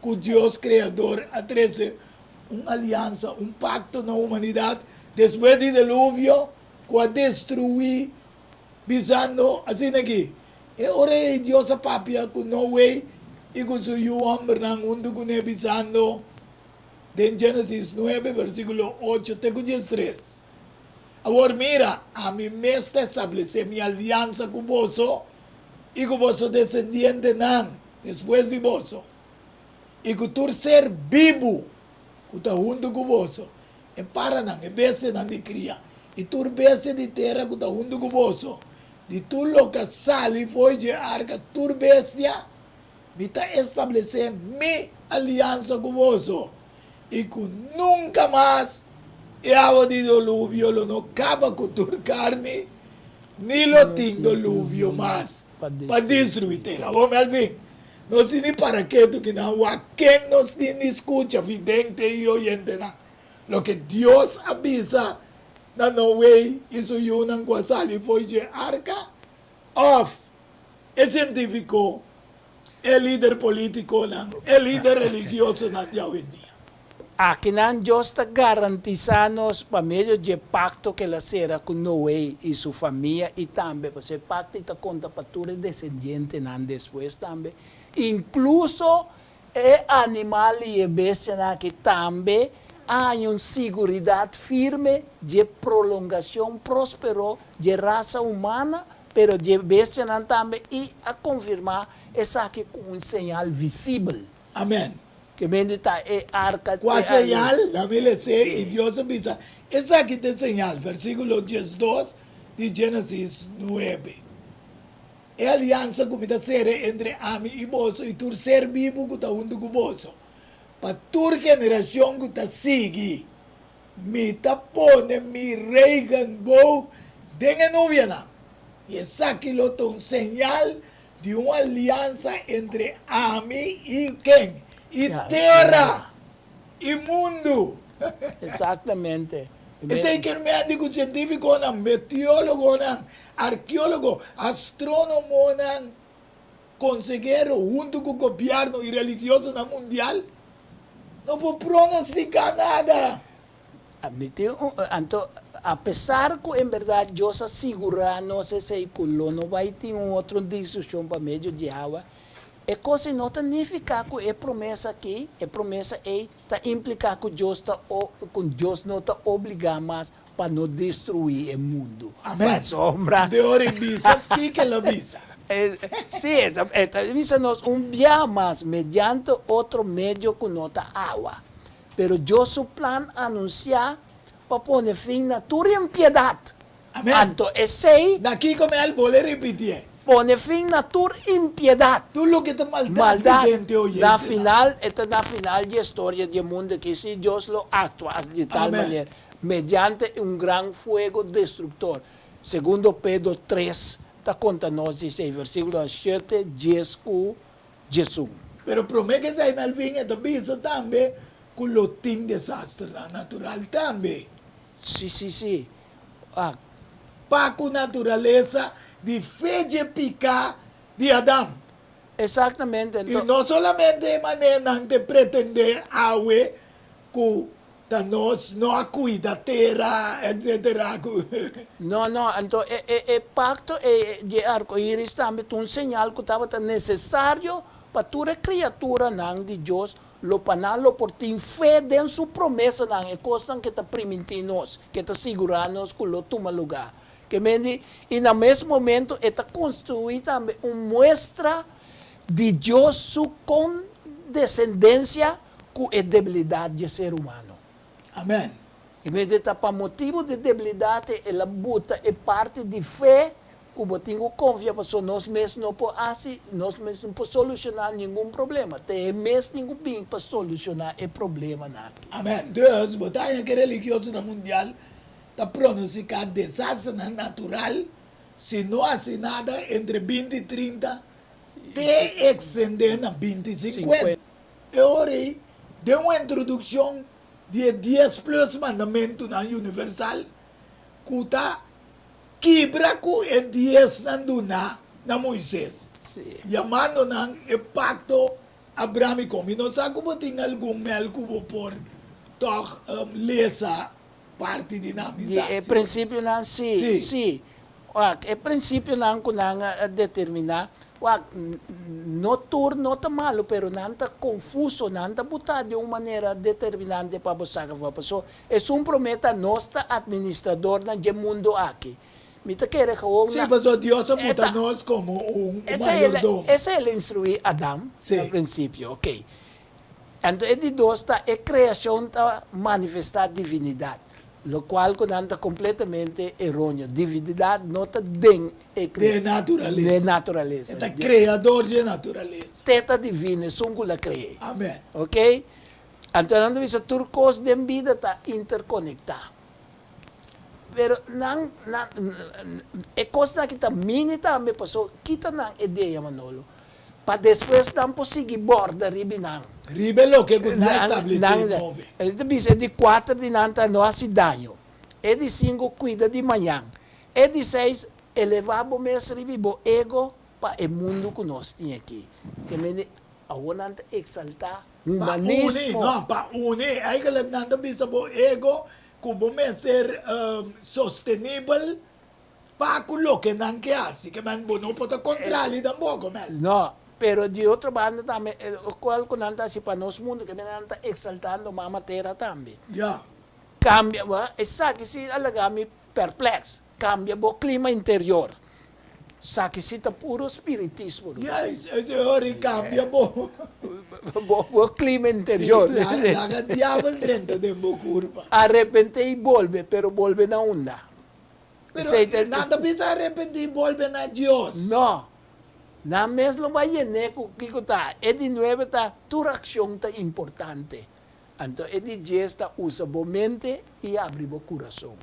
que Dios creador atrece una alianza, un pacto en la humanidad, después del diluvio, que a destruir, visando así aquí. Y ahora Dios a papia que no ve y que su hombre en mundo que ne visando, de Génesis 9, versículo 8, te 3. Ahora mira, a mí me está estableciendo mi alianza con vos y con vos descendiente nan, después de vos. Y que tu ser vivo, que está junto con vos, e para nan, e bese nan de cria. Y tu bese de terra que está junto con vos. De tu lo que sale foi de arca, tu bestia, me está estableciendo mi alianza con vos. Y que nunca más el agua de diluvio lo no acaba con tu carne, ni lo tiene diluvio más para destruir tierra. Vamos al fin. No tiene para qué tú que no, quien nos tiene escucha, vidente y oyente. Lo que Dios avisa, no way, hizo yo una guasal y fue de arca, off. El científico, el líder político, el líder religioso, ya hoy en día. Aqui não Deus está garantizando para meio de pacto que ela será com Noé e sua família e também esse pacto está conta para todos os descendentes não depois também incluso E animali e bestie que também há uma segurança firme de prolongação próspero de raça humana, pero de bestia também e a confirmar essa aqui com um sinal visível. Amén. Que medita é arca. ¿Cuál señal? La Biblia dice, Sí. y Dios avisa. Esa aquí te señal, versículo 12 de Génesis 9. É aliança que está sere entre ami e boso e tur ser vivo que está junto com boso. Para tur geração que está sigue, me está pone mi reigan bo dengue novia na. E essa aqui é um sinal de uma aliança entre ami e quem? E Yeah. terra e mundo. Exatamente. Esse é que é médico científico, meteorólogo, arqueólogo, astrônomo, consejero, junto com o governo e religioso mundial. Não pode pronosticar nada. Então, apesar que, em verdade, Deus assegura nós esse culo, não vai ter outra discussão para meio de água, é coisa não significa que é promessa aqui, é promessa está implicar que Deus não está obrigado mais para não destruir o mundo. Amém. Mas, sombra, De hora em visa, fica la visa. sim, avisa-nos dia mais mediante outro meio que não está água. Pero Deus seu plano anunciar para pôr fim na tua impiedade. Amém. Então, esse Daqui como ele vou repetir. põe fim na tua impiedade. Tudo que está maldade dentro hoje. Na final de história do mundo que se Deus lo actúa de tal Amém. maneira, mediante um grande fogo destrutor. Segundo Pedro 3, está contando-nos esse versículo 7, 10, 11. Pero promete que sai mal vinha da visa também, com o tem desastre natural também. Sim. Ah, Para com natureza de fé de picar de Adão. exatamente. E Então, não somente de maneira de pretender algo que nós não cuida da terra, etc. não, então, o pacto de arco-íris também é um sinal que estava necessário para toda criatura de Deus, lo panalo por ter fé em sua promessa, é coisa que está permitindo nós, que está segurando-nos que lo toma lugar. Que e no mesmo momento está construído também uma mostra de Deus, sua condescendência com a debilidade do ser humano. Amém. E mesmo para motivo de debilidade, ela bota é parte de fé, como tenho confiança, nós mesmos não podemos solucionar nenhum problema. Tem mesmo nenhum bem para solucionar o problema. Amém. Deus, botar que religioso no mundial, está pronosticado desastre natural, se não há nada entre 20 e 30, até estender na 20 e 50. E ora, deu uma introdução de 10 plus mandamentos na universal, que está quebra com o 10 na Moisés. Chamando o pacto abrâmico. E não sabe como tem algum mel que vou pôr, toch, lesa parte de na amizade. E princípio não, sim. É princípio não que não determinar. Não turno não está malo, pero não está confuso, não está botado de uma maneira determinante para você. É um prometa nosso administrador do mundo aqui. Me te quer Sim, mas Deus aponta nós como mayordomo. Esse é ele instruir Adão, Sim. no princípio, ok. Então, é de Deus, a criação está manifestar divindade, o qual está completamente errôneo. Divindade não está dentro De natureza. de natureza. Está criador de natureza. Teta divina, são que la criei. Amém. Ok? Então, não diz que coisas de vida está interconectada. Pero é coisa que está mini também passou, kita não ideia Manolo, para depois não conseguir borda ribinan. Ribelo que não estabelecido. É de 4 de nanta não hace dano. É de 5 cuida de manhã. É de 6 elevava o mesmo ribibo ego para o mundo que nós temos aqui. Que me agora não exaltar humanismo. Para unir, aí que não bisa o ego, como ser sustentável para o que não quer, que não pode controlar tampoco, mel. Não, Pero de outra banda também, o qual que nanta si para nós mundo, que nanta exaltando mama terra também. Yeah. Cambia, essa que se alagami perplexo, cambia o clima interior. Sa que se tá puro espiritismo. Yes, esse ora cambia bo. O clima interior. La diavolo dentro de bo curva. Arrepente e volve, pero volve na onda. Pero Sei- nada bisa arrepentir volve na Dios. No. Na mesmo vai com que tá. É de novo tá tua ação tá importante. Então é de gesta usa a mente e abre o coração.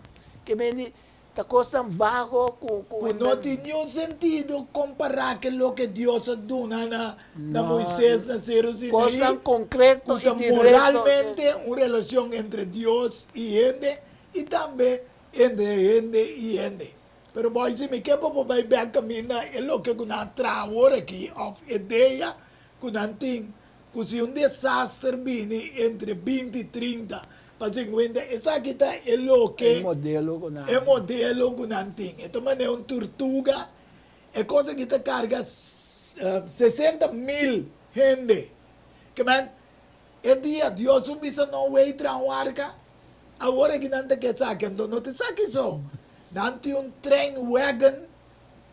Que me tá costa vago com No tiene un sentido comparar que lo que Dios ha dado na Moisés, na Ciro costa Sinaí, concreto puta, e direto. moralmente una relación entre Dios y gente y también entre gente y gente. Pero voy a decir, que popo vai bem caminhar é lo que kuna travor aqui of ideia kuna ting se um desastre vini entre 20 e 30 para 50 essa aqui tá é lo que modelo com é modelo kuna ting. Então é um tortuga é coisa que tá carga 60,000 gente que man é dia Deus o misa não vai trawarca agora que não te quer sacar não te saque só. Nanti un train wagon,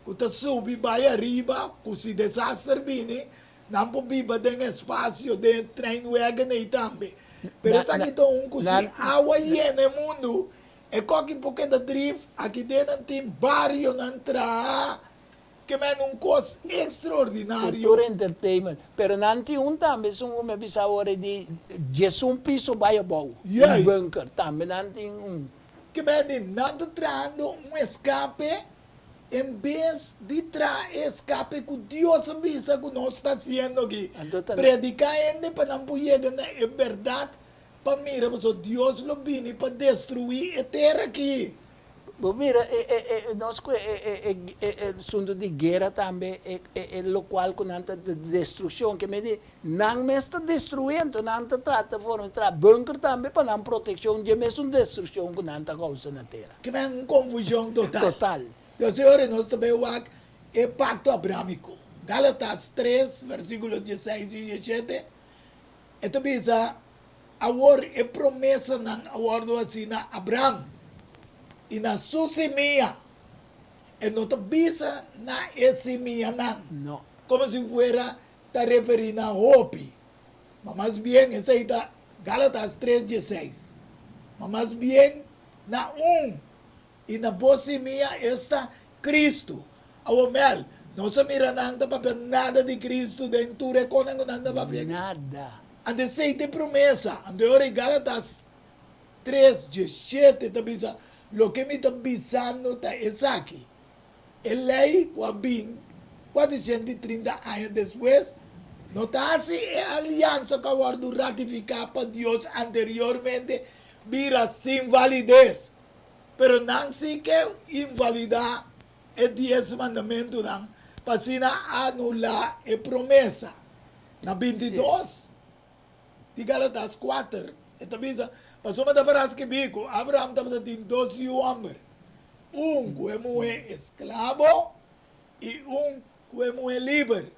kuta subi vai arriba, kusi desastre bini, não po biba den espaço de train wagon aí também. Pero sa kito kusi awa yene mundo, e koki porque da drift, aqui dentro tem barrio nantra, que men un costo extraordinário. Cultura entertainment. Pero nanti também são uma bisawara de Jesus piso vai bom. Yes. Bunker também nanti Que bem, não está trazendo escape, em vez de trazer escape que Deus avisa que nós está fazendo aqui. Predicar ainda para não poder na verdade, para mirar, mas Deus lo vini para destruir a terra aqui. Mira, nós assunto de guerra também é o qual com tanta destruição que me diz, não me está destruindo, não está tratando de bunker também para não proteção, de mesmo destruição com tanta causa na terra. Que é uma confusão total. Total. Então, senhores, nós também é pacto abrâmico. Gálatas 3, versículos 16 e 17. E também agora é promessa na acordo assim na Abraão. E na sua semilla, e não está bisa na semilla não. Como se fuera está referindo a Hope. Mas mais bem, essa aí está Gálatas 3:16. Mas mais bem, na e na boa semilla está Cristo. Ao mel, não se mira nada para nada de Cristo dentro do reconhecimento nada para nada. Ande sei de promessa. Ande ora Gálatas 3:17 está bisa. Lo que me está avisando es aquí. El ley, 430 años después, no está así alianza que guardó ratificar para Dios anteriormente, mira sin validez. Pero no sí que invalidar el 10 mandamientos, para sin anular la promesa. Na 22, de Gálatas 4, esta visa. Pasó me parece que bico, Abraham estaba teniendo 12 hombres. Un que es esclavo y un que es libre.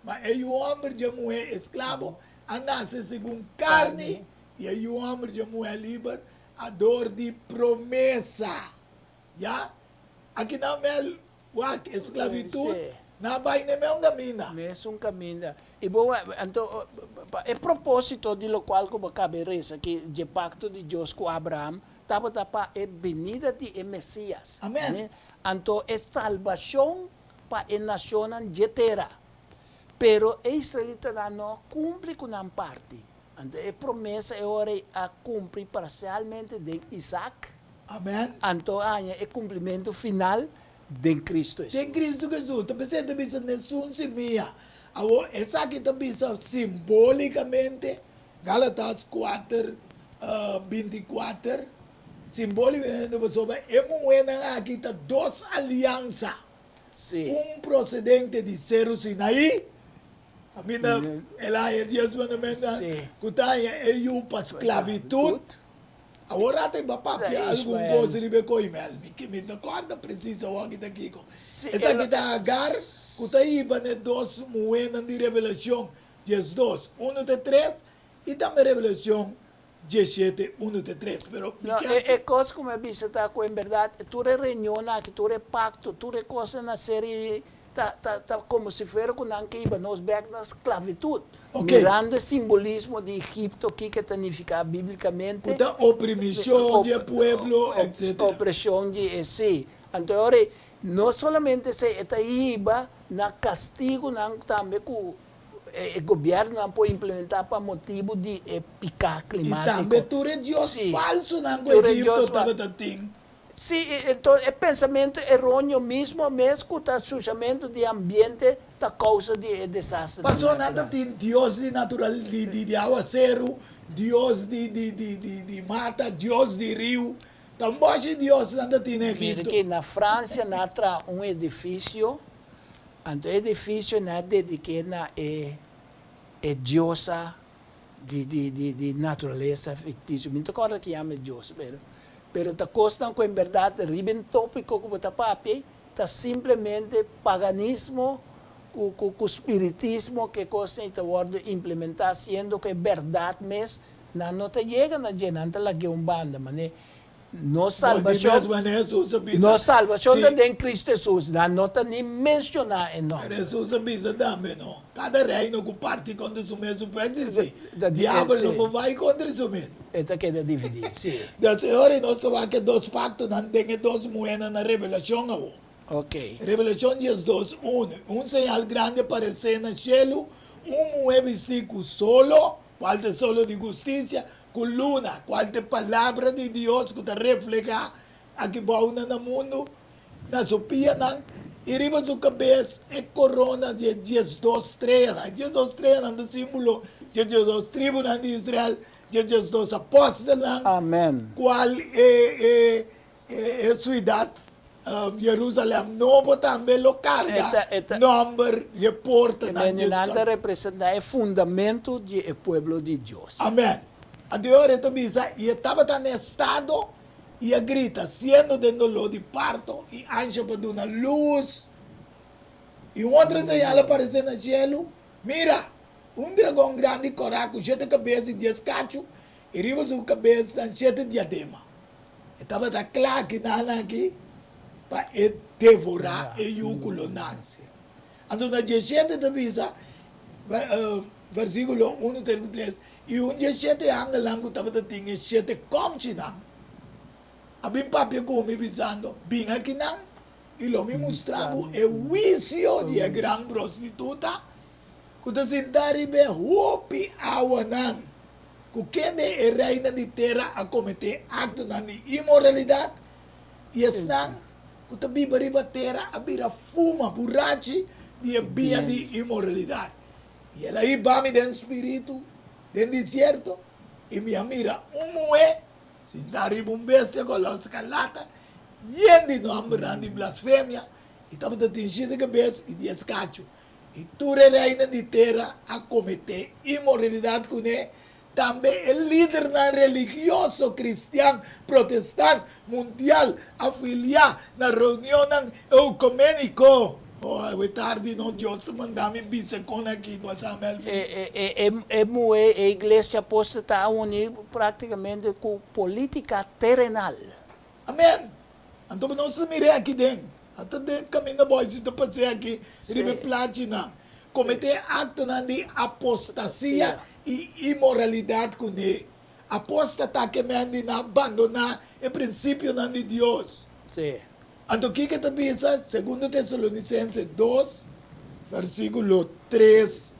Mas el hombre ya es esclavo, nace según carne, y el hombre ya es libre, a dor de promesa. ¿Ya? Aquí no me esclavitud, na vaina me camina. É um caminho. E bom, então, é propósito de lo qual como cabeça que o pacto de Deus com Abraão estava para a venida de Messias. Amém. Né? Então, é salvação para a nação de terra. Pero o israelita não cumpre com uma parte. Então, a promessa é hora a cumprir parcialmente de Isaac. Amém. Então, é cumprimento final de Cristo. De Cristo Jesus. Também você bisa nessun semilla. Essa aqui também simbolicamente, Gálatas 4, 24, simbolicamente, é uma aqui tá duas alianças. Sim. Procedente de Ciro Sinaí, a minha, ela é Deus mandamento, que é eu para esclavitud. Agora tem papai algum coisa de becoimel, que me acorda precisa o aqui daqui. Essa aqui tá Agar, Kuta iba ne dos muenas de revelación 12, 1-3 y también revelación 17, 1-3. Pero No, é coisa como a bisa tá com em verdade, tudo é reunião, tudo é pacto, tudo é coisa na série, tá como se fosse com não que iba nos back na esclavitud. Okay. Mirando o simbolismo de Egipto que significa biblicamente. kuta oprimición de pueblo, etc. Opressão de sí. Então, ora, não somente se está iba na castigo, não também com o governo não pode implementar para motivo de picar Y climático. también tú eres Dios Sí. falso, ¿no? Tú eres Egipto Dios estaba tatín. Sim, então é pensamento errôneo mesmo que está sujamento de ambiente da causa de desastre. Pasó natural. nada tin Dios de natural, de aguacero, Dios de mata, Dios de río. Tampoco Dios nada tiene Mira Egipto. que na França natra edifício, então o edifício na dedicado é diosa de natureza fictícia. Não recordo que chama diosa, pero ta costan com verdade riben tópico como ta papi, ta simplesmente paganismo com espiritismo que costa está implementar sendo que verdade mes não te chega na gente lá que banda, mané. No salvação, no salvação de em Cristo Jesus, não está nem mencionar em nome. Jesús avisa também, não. Cada reino que parte contra su mesmo pode dizer. Da- Diabo sim. não vai contra su mesmo. Esta queda dividir, sim. Da Senhora, nós temos aqui dois pactos, não tem dois moedas na revelação. Ok. Revelación 12, 1. Un señal grande aparece en el cielo, un mueve vestido solo, cual de solo de justicia, con luna, cual de palabra de Dios que te refleja aquí bajo en el mundo, na su pia, y arriba su cabeza es corona de 12 estrellas. 12 estrellas es el símbolo de 12 tribus de Israel, de 12 apóstoles, Amém. cual es ciudad. Jerusalém Novo também lo carga, nombre, reporta Que na mencionando Jesus. representa o fundamento do povo de Deus. Amém. Agora tu bisa, e estava tan estado, e a grita, sendo de dolor de parto, e anjo para uma luz, e outra señal aparece no cielo, mira, dragão grande coraco, 7 cabeças e 10 cachos, e arriba sua cabeça tem 7 diademas. Estava da claro que nada aqui, para devorar e yuculo nanse. Então, na 17 da visa, versículo 1-3, e 17 anos lang estava tinha 7 comchinang. Abim papi ko bisando, binga kinang, e lo mi mostrava o juízo de a gran prostituta, kuta sindari be hopi awanan, kukende e reina de terra a cometer acto na imoralidade, e esnang, kuta bibariba terra a bira fuma, burachi, de via de imoralidade. E ela aí vai me dentro espírito, dentro deserto, e me mira mue, sindari bestia com a escalata, yendi no ambrando blasfêmia, e estava atingindo a cabeça e de escacho. E tu reina de terra a cometer imoralidade com ele, também é líder na religioso cristiano protestante mundial afiliado na reunião ecumênico. Oh, é tarde, não, Deus te mandar me bisar com aqui, passamos A igreja apóstata está unida praticamente com política terrenal. Amém. Então, não se mire aqui dentro. Até dentro, caminho da boa, se tu passei aqui, ribe platina. Cometer acto de apostasia e imoralidade com ele. Apostata que me ande na abandonar o princípio de Deus. Sim. Então, o que está pensando? 2 Tessalonicenses 2, versículo 3.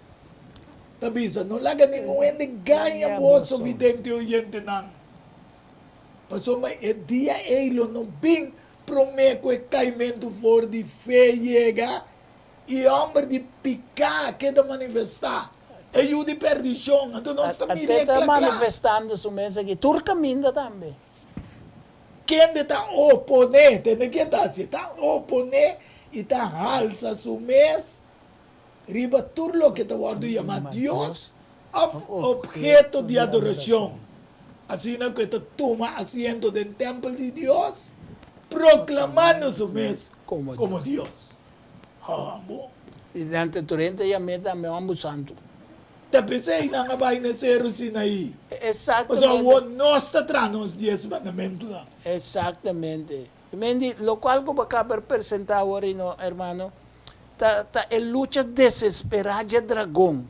Está pensando, não laga ninguém ganha vosso vidente oyente não. Pastor, mas o dia ele não bem promete que o caimento for de fé chega e homem de picar que de manifestar. E o de perdição. Então, nós estamos Até está manifestando isso mesmo aqui. Turcaminda também. Quem está oponer, tem que estar assim, está oponer e está alça su mês, riba tudo que está guardado chamado Deus, objeto de adoração. Assim que está toma asiento do templo de Deus, proclamando su mês como Deus. Ah, bom. E dante torrente ya meta me amo santo. Tapi sa inangabay na zero sinai. O sa Exactamente. won nos tatranos 10 mandamento na. Exactamente. Quindi, lo cual como acá per presentado ahora, no, hermano, ta lucha desesperada de dragón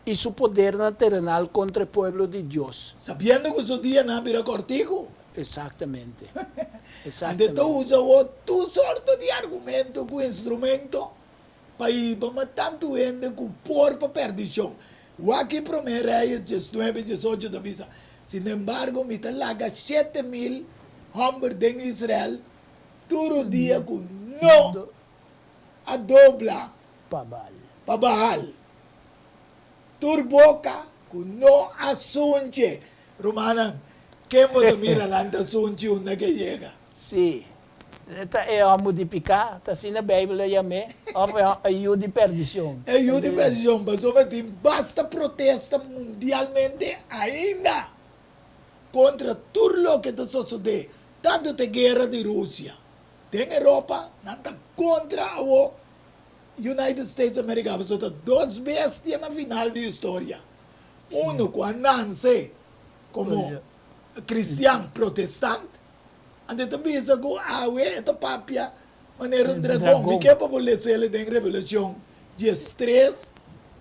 y su poder terrenal contra el pueblo de Dios. Sabiendo que su día na bira cortico. Exactamente. Ante Exactamente. to usa o tu sorto de argumento com instrumento para ir para matar tu ende com por para perdição. O aqui promete Reis 19, 18 da visa. Sin embargo, me talaga 7,000 homens em Israel todo dia com não a dobla Pabal. para Baal. Turboca com não assunte. Romana, que mo mira lá da assunte una que chega. Sì. É a modificar, tá assim na Bíblia também, é a de perdição. É o de perdição, mas basta protesta mundialmente ainda contra tudo o que está sucedendo. Tanto de guerra de Rússia, tem Europa, nada contra o United States americano. São duas bestias na final da história. Um com a Nancy, como cristiano protestante, ande também sa ko awe ito papia maneron dragão. Me que para bolecer ele em Revelação 13,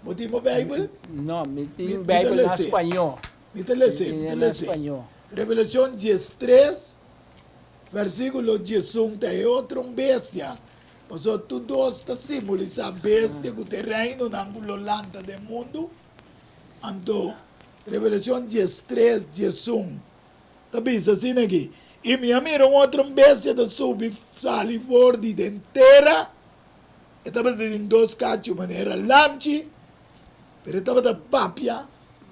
boti mo Bible? Não, me tem Me Bíblia lê. em espanhol. Me te lese, Em me lese. espanhol. Revelação 13, versículo 18, é outra bestia. Mas o tudo está simboliza a bestia que tem reino na ambulante do mundo. Então, Revelação 13, 18. Também assim aqui. E me amiram outra bestia da sub sali fora de inteira. Estava em dois cachos, maneira lamchi. Pero estava da papia,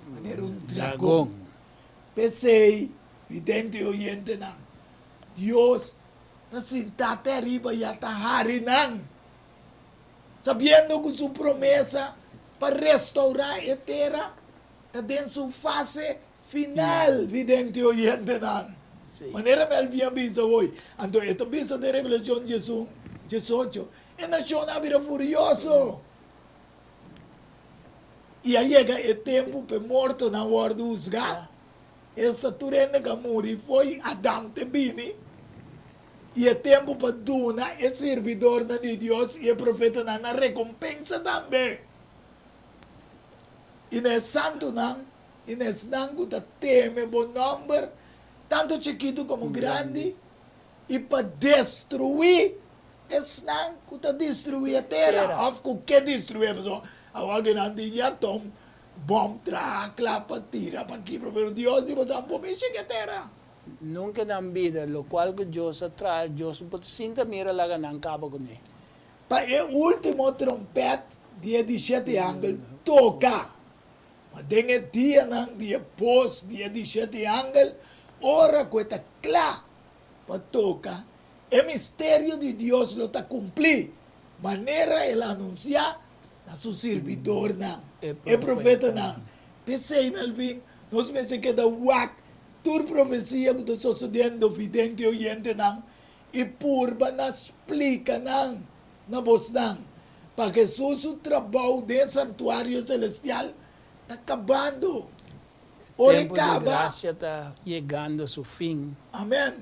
maneira dragão. Dragão. Pensei, vidente oyente na Dios na sintate arriba ya tahari nang. Sabiendo que su promesa para restaurar a terra está en su fase final, vidente oyente nang. Sí. Manera me había visto hoy. Ando esta vista de Revelación 18. En nación había furioso. E aí llega o tempo para morto na hora de usar. Essa turenda que morreu foi Adão te bini. E é tempo para Duna, é servidor de Deus e é profeta na recompensa também. E não é santo não. E não é santo da teme bom número, tanto chiquito como grande. E para destruir, é santo que destruir a terra. Of que destruir, pessoal. Awagin nanti ya tom bom tra clapa tira pa aqui pero Dios e você não mexe que terra. Nunca na vida, lo qual que Deus atrai, Deus pode sinta mira lá ganhar cabo com ele. Pa e último trompete dia 17 angel toca. Mas dengue dia nang dia pos dia 17 angel ora queta cla pa toca. E mistério de Deus lo ta cumplir. Maneira ele anunciar a su servidor na e profeta na pensei Melvin nós pensei que da wak tur profecia que está sucedendo vidente oyente na e purba na explica na voz na para que su trabalho de santuário celestial está acabando ora Tempo de acaba graça está chegando a seu fim. amém.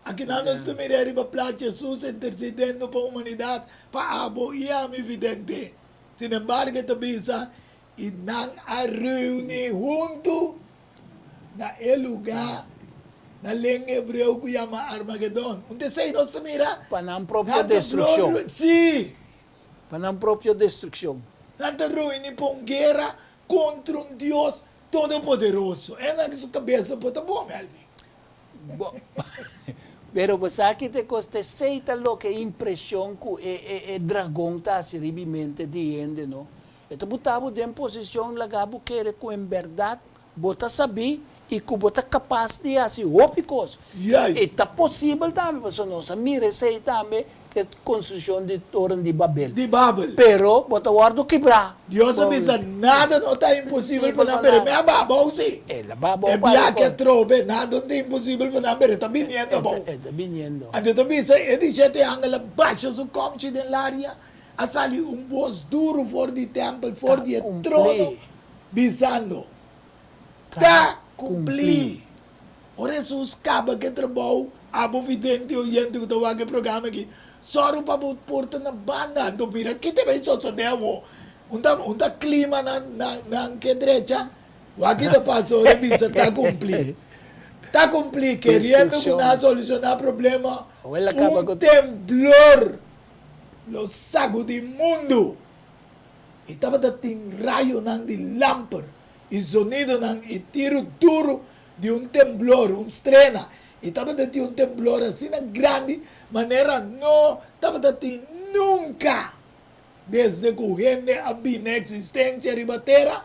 Aqui na nós também arriba para Jesus intercedendo para a humanidade para abo e ami vidente. Sin embargo, ito bisa, inang reuni junto na lugar na leng hebreu que chama Armagedon. Onde sei nós mira? Para não própria destruição. Sim. Para não própria destruição. Nanta reuni para uma guerra contra um Deus todo-poderoso. É na sua cabeça, pode bom, Melvin. Pero você aqui te costa aceita lo que impressão que o dragão está se ribimente diendo, não? Então botava em posição lagabo que com em verdade bota saber e que bota capaz de fazer ópicos. Yes. E está possível também, mas nós mira sei também a construção de torre de Babel. De Babel. Pero bota guardo quebrar. Deus avisa, nada não está impossível para nós, mas é babau sim. Ela babo É bia que trobe, nada não é impossível para nós, está viniendo bom. Está viniendo. Ante também se é de sete angela baixa su comci dell'aria, sali un voz duro for di templo, for di cumpli. trono, bisando. Ta cumpli. Ora Jesus acaba que trabalho, abo vidente oyente que tawa que programa aqui. Soro pa porta na banda, então mira, que te vai só devo. Unta clima na que derecha. Aqui da passou, revisa, tá cumpli. Tá cumpli, querendo que na solucionar problema. Temblor. Lo sago di mundo. E tava dating rayo ng di lamper. E sonido ng tiro duro de temblor, estrena. E tava dating temblor assim na grande maneira no tava dating nunca. Desde que o gente abina existência ribatera,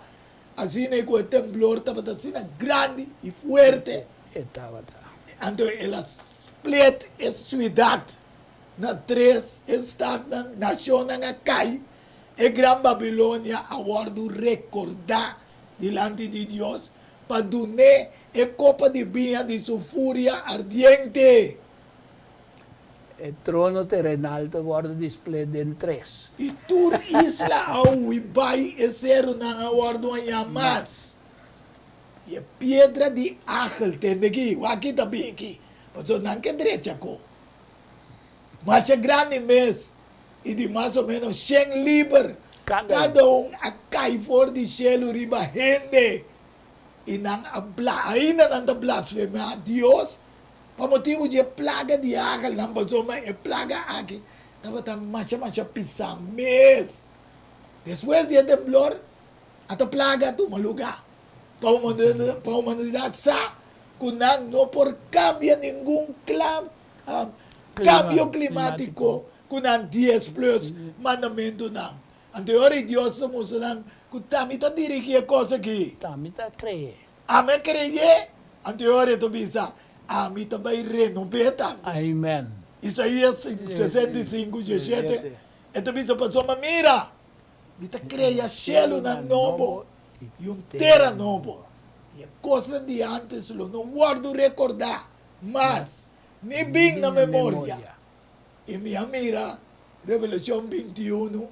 assim é que o temblor tava dating na grande e fuerte. Então ela split a cidade na 3 estados na nação na cai. E Gran Babilônia aguardo recordar delante de Deus para donar a copa de vinho de sua fúria ardiente. El trono terrenal te wordt displayed in 3. E tur isla ao ibai e zero na aguardo anyamas. E a pedra de ágil tende aqui, aqui também aqui. Mas eu não quero direita ko. Mas é grande mês. E de mais ou menos 100 libras. Cada a cai fora de cielo riba gente. E não ainda não blasfema a Deus. Para motivo de plaga de água, não passou mais plaga aqui. Estava macha pisar mês. Depois de temblor, a plaga tu malugar. Para a humanidade sabe que não por cambia nenhum cambio climático. Que não 10 plus mandamento não. Anterior Deus estamos falando que também está dirigindo coisa aqui. Também está crê. Amém creia. Anterior tu bisa. Amém também renovar. Amen. Isaías 65, 17. Então bisa passou uma mira. Kita creia cielo na novo e terra novo. E a coisa de antes lo não guardo recordar, mas ni bem na memória. E minha mira, Revelação 21,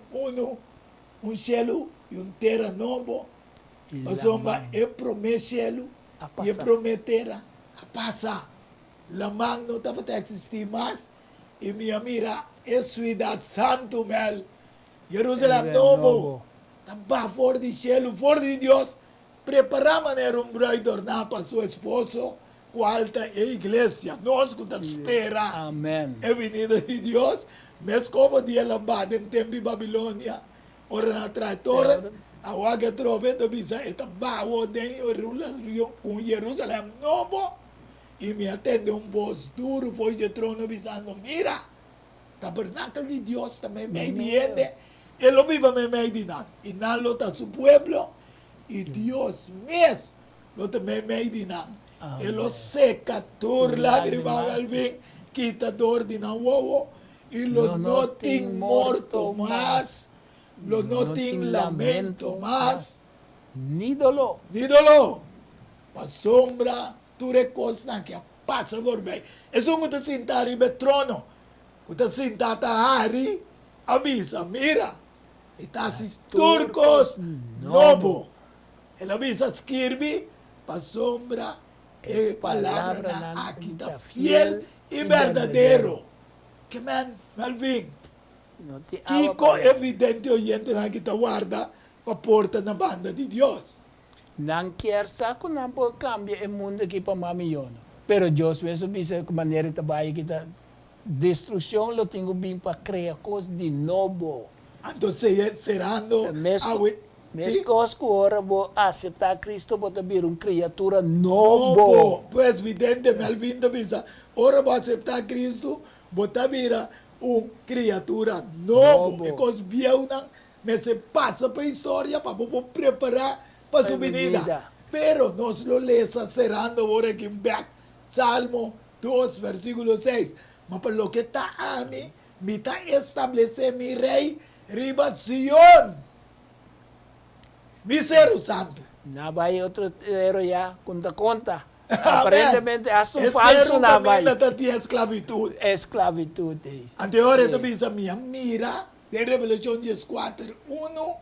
1, cielo e terra novo. A sombra é promessa cielo e é prometera a passar. La mão não está para existir mais. E minha mira é cidade santo, mel. Jerusalém novo. Está fora de cielo, fora de Deus. Preparar maneira bride para seu esposo. Qualta a igreja. Nós que espera. Amen. A venida de Deus. Mas como dia lavado em tempo de Babilônia. Ora na traidora. A waga troveta bisa. Eta bawo den com Jerusalém novo. E me atende voz duro. Foi de trono bisando. Mira. Tabernáculo de Deus também me entiende. Él lo vive me medinan. Y nan lo está su pueblo. Y Dios mes lo te me medinan. Él lo seca tur lágrimas al bien. Quitador de nan huevo. Y lo no tin morto más. Lo no tin lamento más. Ni dolor. Ni dolor. Pa sombra. Tu recosna que pasa por mí. Eso que te sentar en el trono. Que te sentar a Hari. Avisa, mira. Itasis turcos novo. El avisa skirbi, pa sombra, palabra na aquita fiel y verdadero. Que man, Malvin. Kiko evidente oyente na kita guarda, pa porta na banda de Dios. Não quer saco, não pode cambiar o mundo aqui para mamiyon. Pero Deus mesmo bisa de maneira trabalho que tá destruição, lo tenho bem para criar coisas de novo. Entonces, cerrando, Mes cosas que ahora vos aceptar a Cristo, vos vir una criatura novo. Pues evidente, Melvin de Visa, ahora va a aceptar a Cristo, vos vir una criatura novo. Porque bien me se pasa para la historia para vos preparar para su venida. Pero nos lo lees cerrando ahora aquí en back. Salmo 2, versículo 6. Mas por lo que está a mí, me está establece mi rey, riba Sion, mi ser santo. No vai otro héroe ya, conta. Aparentemente, hasta un falso na vai. Esclavitud. Esclavitud. Anterior, ito bisa mira, de Revelación 14, 1,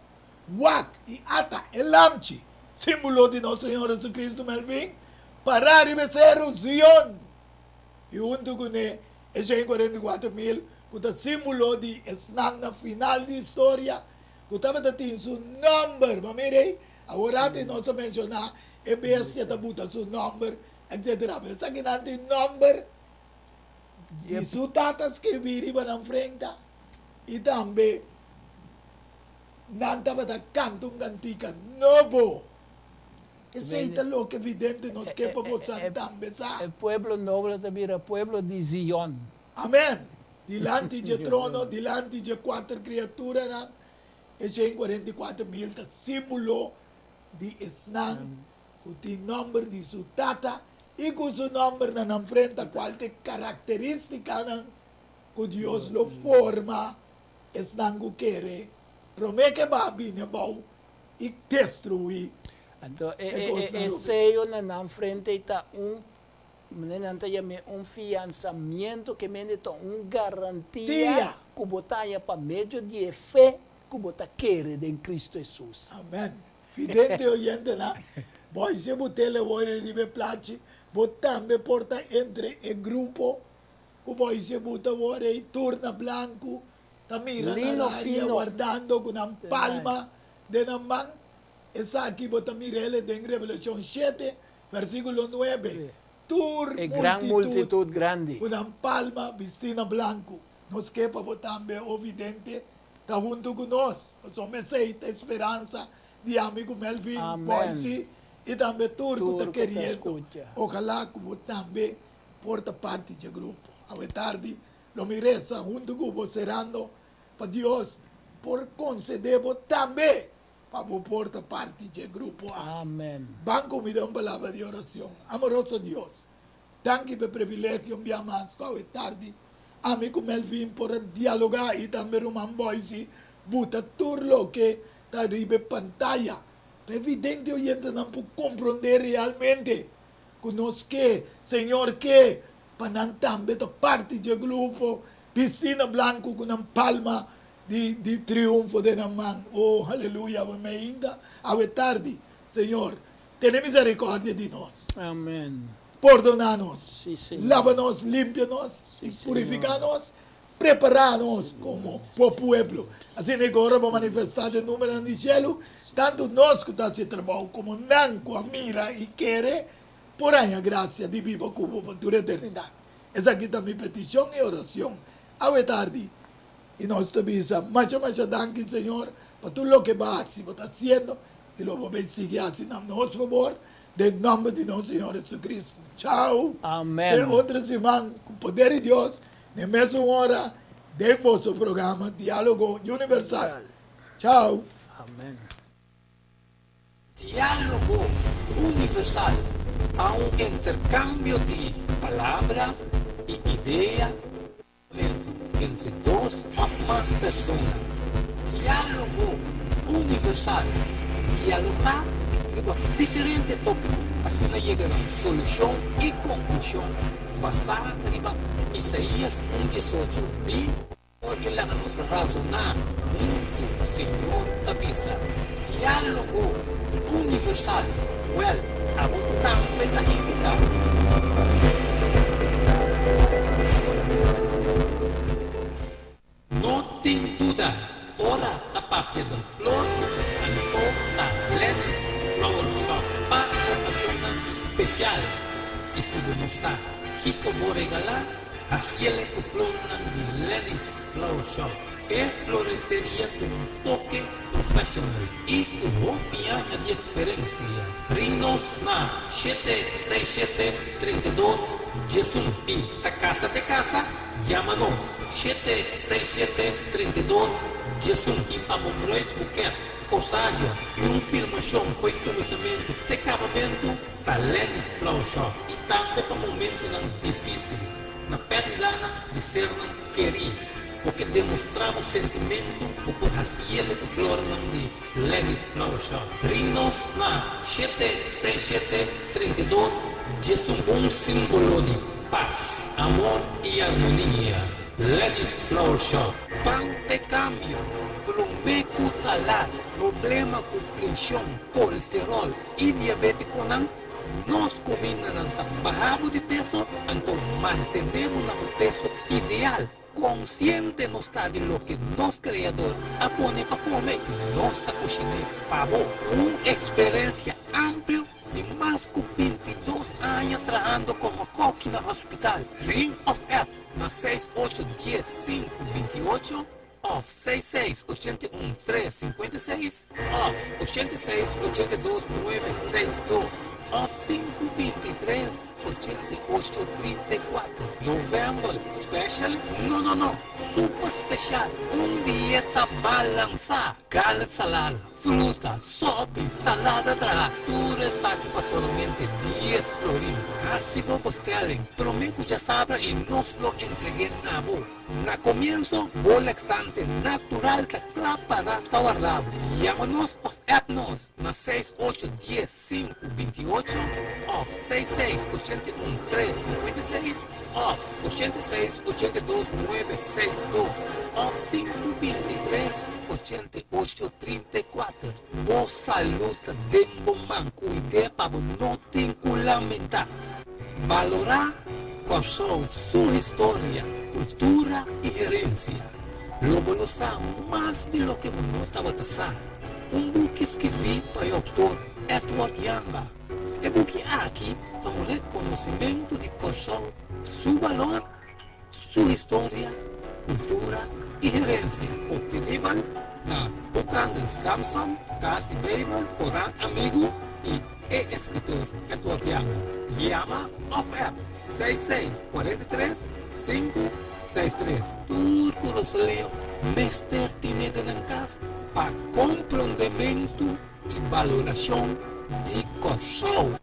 Wak y Ata, el Lamchi, símbolo de nuestro Señor Jesucristo, Melvin, para Ribecero, Zion. Y junto con él, es 44,000, que es símbolo de la final de historia, que estaba en su nombre, mire, ahora no se menciona, e bestia tabuta su nombre, etc. Pero sa que nanti nombre, y su tata escribir iban a frente, y también, nanta bata canto un cantica novo. Ese es lo que evidente nos que podemos también sa. El pueblo noble también era pueblo de Zion. Amén. Dilante de trono, dilante de 4 criaturas, e 44,000 símbolo de Esnan, con el nombre de su tata, y con su nombre na enfrenta cualquier característica que Dios lo forma, Esnan que quiere, promete que va a venir y destruir. Entonces, ese na frente está un fianzamiento que me da una garantía que botaya para medio de fe que bota quiere en Cristo Jesús. Amén. Fidente oyente na, voy se botele voy a ribe placi, botame porta entre el grupo, que voy se bota voy turna blanco, tamira Lino na área fino. guardando con una palma de la mano. Esa aquí bota mirele en Revelación 7, versículo 9. Tur E gran multitud grande. una palma vestida blanco. Nos quepa botambe evidente, está junto con nos. Somos aceita esperanza de amigo Melvin, Amén. Boise, y también turco está Turco te queriendo. escucha. Ojalá como también porta parte del grupo. A tarde lo miresa junto con vos cerrando para Dios por conceder también para porta parte del grupo. Amén. Banco me da una palabra de oración. Amoroso Dios, danke por el privilegio de amar a tarde. Amigo Melvin por dialogar y también Roman Boise, buta todo lo que está arriba en pantalla. Evidente oyente no puede comprender realmente. Conozco, Señor, que para también parte del grupo, vestida blanco con una palma de triunfo de la mano. Oh, aleluya, me ainda. A tarde, Señor, ten misericordia de nosotros. Amén. Perdonanos, Sí, Señor. lávanos, límpianos, Sí, y Señor. purificanos, preparanos como pueblo. Así que ahora vamos a manifestar el número en el cielo, tanto nós que estamos trabajo como Nanco, mira y quiere, por ahí gracia de vivo cubo por toda eternidad. Esa aquí está mi petición y oración. A tarde, y nos te avisa, mucho danke, Señor, por todo lo que vas haciendo, y lo voy a seguir haciendo a nuestro favor. Del nombre de nuestro Señor Jesucristo. Chao. Amén. De outra semana, com o poder de Deus, na mesma hora, de nosso programa Diálogo Universal. Tchau. Amén. Diálogo universal a un intercambio de palabra y idea entre dos o más personas. Diálogo universal. Dialogar sobre diferentes tópicos. Así llegarán solución y conclusión basada en Isaías 1:18. Y hoy le damos razonar junto, Señor Tabisa. Diálogo universal. Well, vamos también a invitar. No ten duda, ora a papia da flor, a Lenny's Flower Shop para ocasión especial. E se demonstrar que vou regalar, assim é que flor de Lenny's Flower Shop. É floristeria com um toque profissional e com roupinha de experiência. Ring-nos na 767-32 Jesus Pin. A casa de casa, chama-nos 767-32 Jesus Pin. Para Monroes Buquet, corsagem e filmação foi conhecimento de acabamento para Lenny's Flower Shop. E também para momentos difíceis. Na pele lana de ser querido. Porque demonstramos sentimento por raciele de flor de Lenny's Flower Shop. Ring-nos na 767-32 Jesus, símbolo de paz, amor e harmonia. Ladies Flower Shop. Pan de cambio. Promeco salar. Problema com pressão, colesterol e diabetes nang nós combinamos bajamos de peso, então mantenemos no peso ideal. Consciente no está de lo que nos criador a poner para comer y nuestra cocina pavor. Una experiencia amplia de más de 22 años trabajando como coach en el hospital. Ring of App na 6810-528 off 6681-356 off 8682-962 off 523-8834 November Special? No, super special. Dieta balançada, carne salada, fruta, sopa, salada tratura, saque para solamente 10 florins. Así como ustedes, prometo ya sabrá y nos lo entregué na boca. Na comienzo, laxante natural que para guardado. Llámanos of appnos na 6810-528 off 6681-356 off 8682-962 off 523-8834. Boa saúde de bom man, cuide para não ter que lamentar. Valorar qual são sua história, cultura e herencia. Lo valorar mais de lo que não estava pensando. Buque escrevi para o autor Edward Yanga. E buque aqui para um reconhecimento de qual são seu valor, sua história, cultura e herencia. Obtenível na Bucan del Samsung, Casti Bible, Corán Amigo e escritor Edward Yanga. Llama of app 6643-563. Turco los leo, Mester tiene de casa para compreendimento e valoração de coração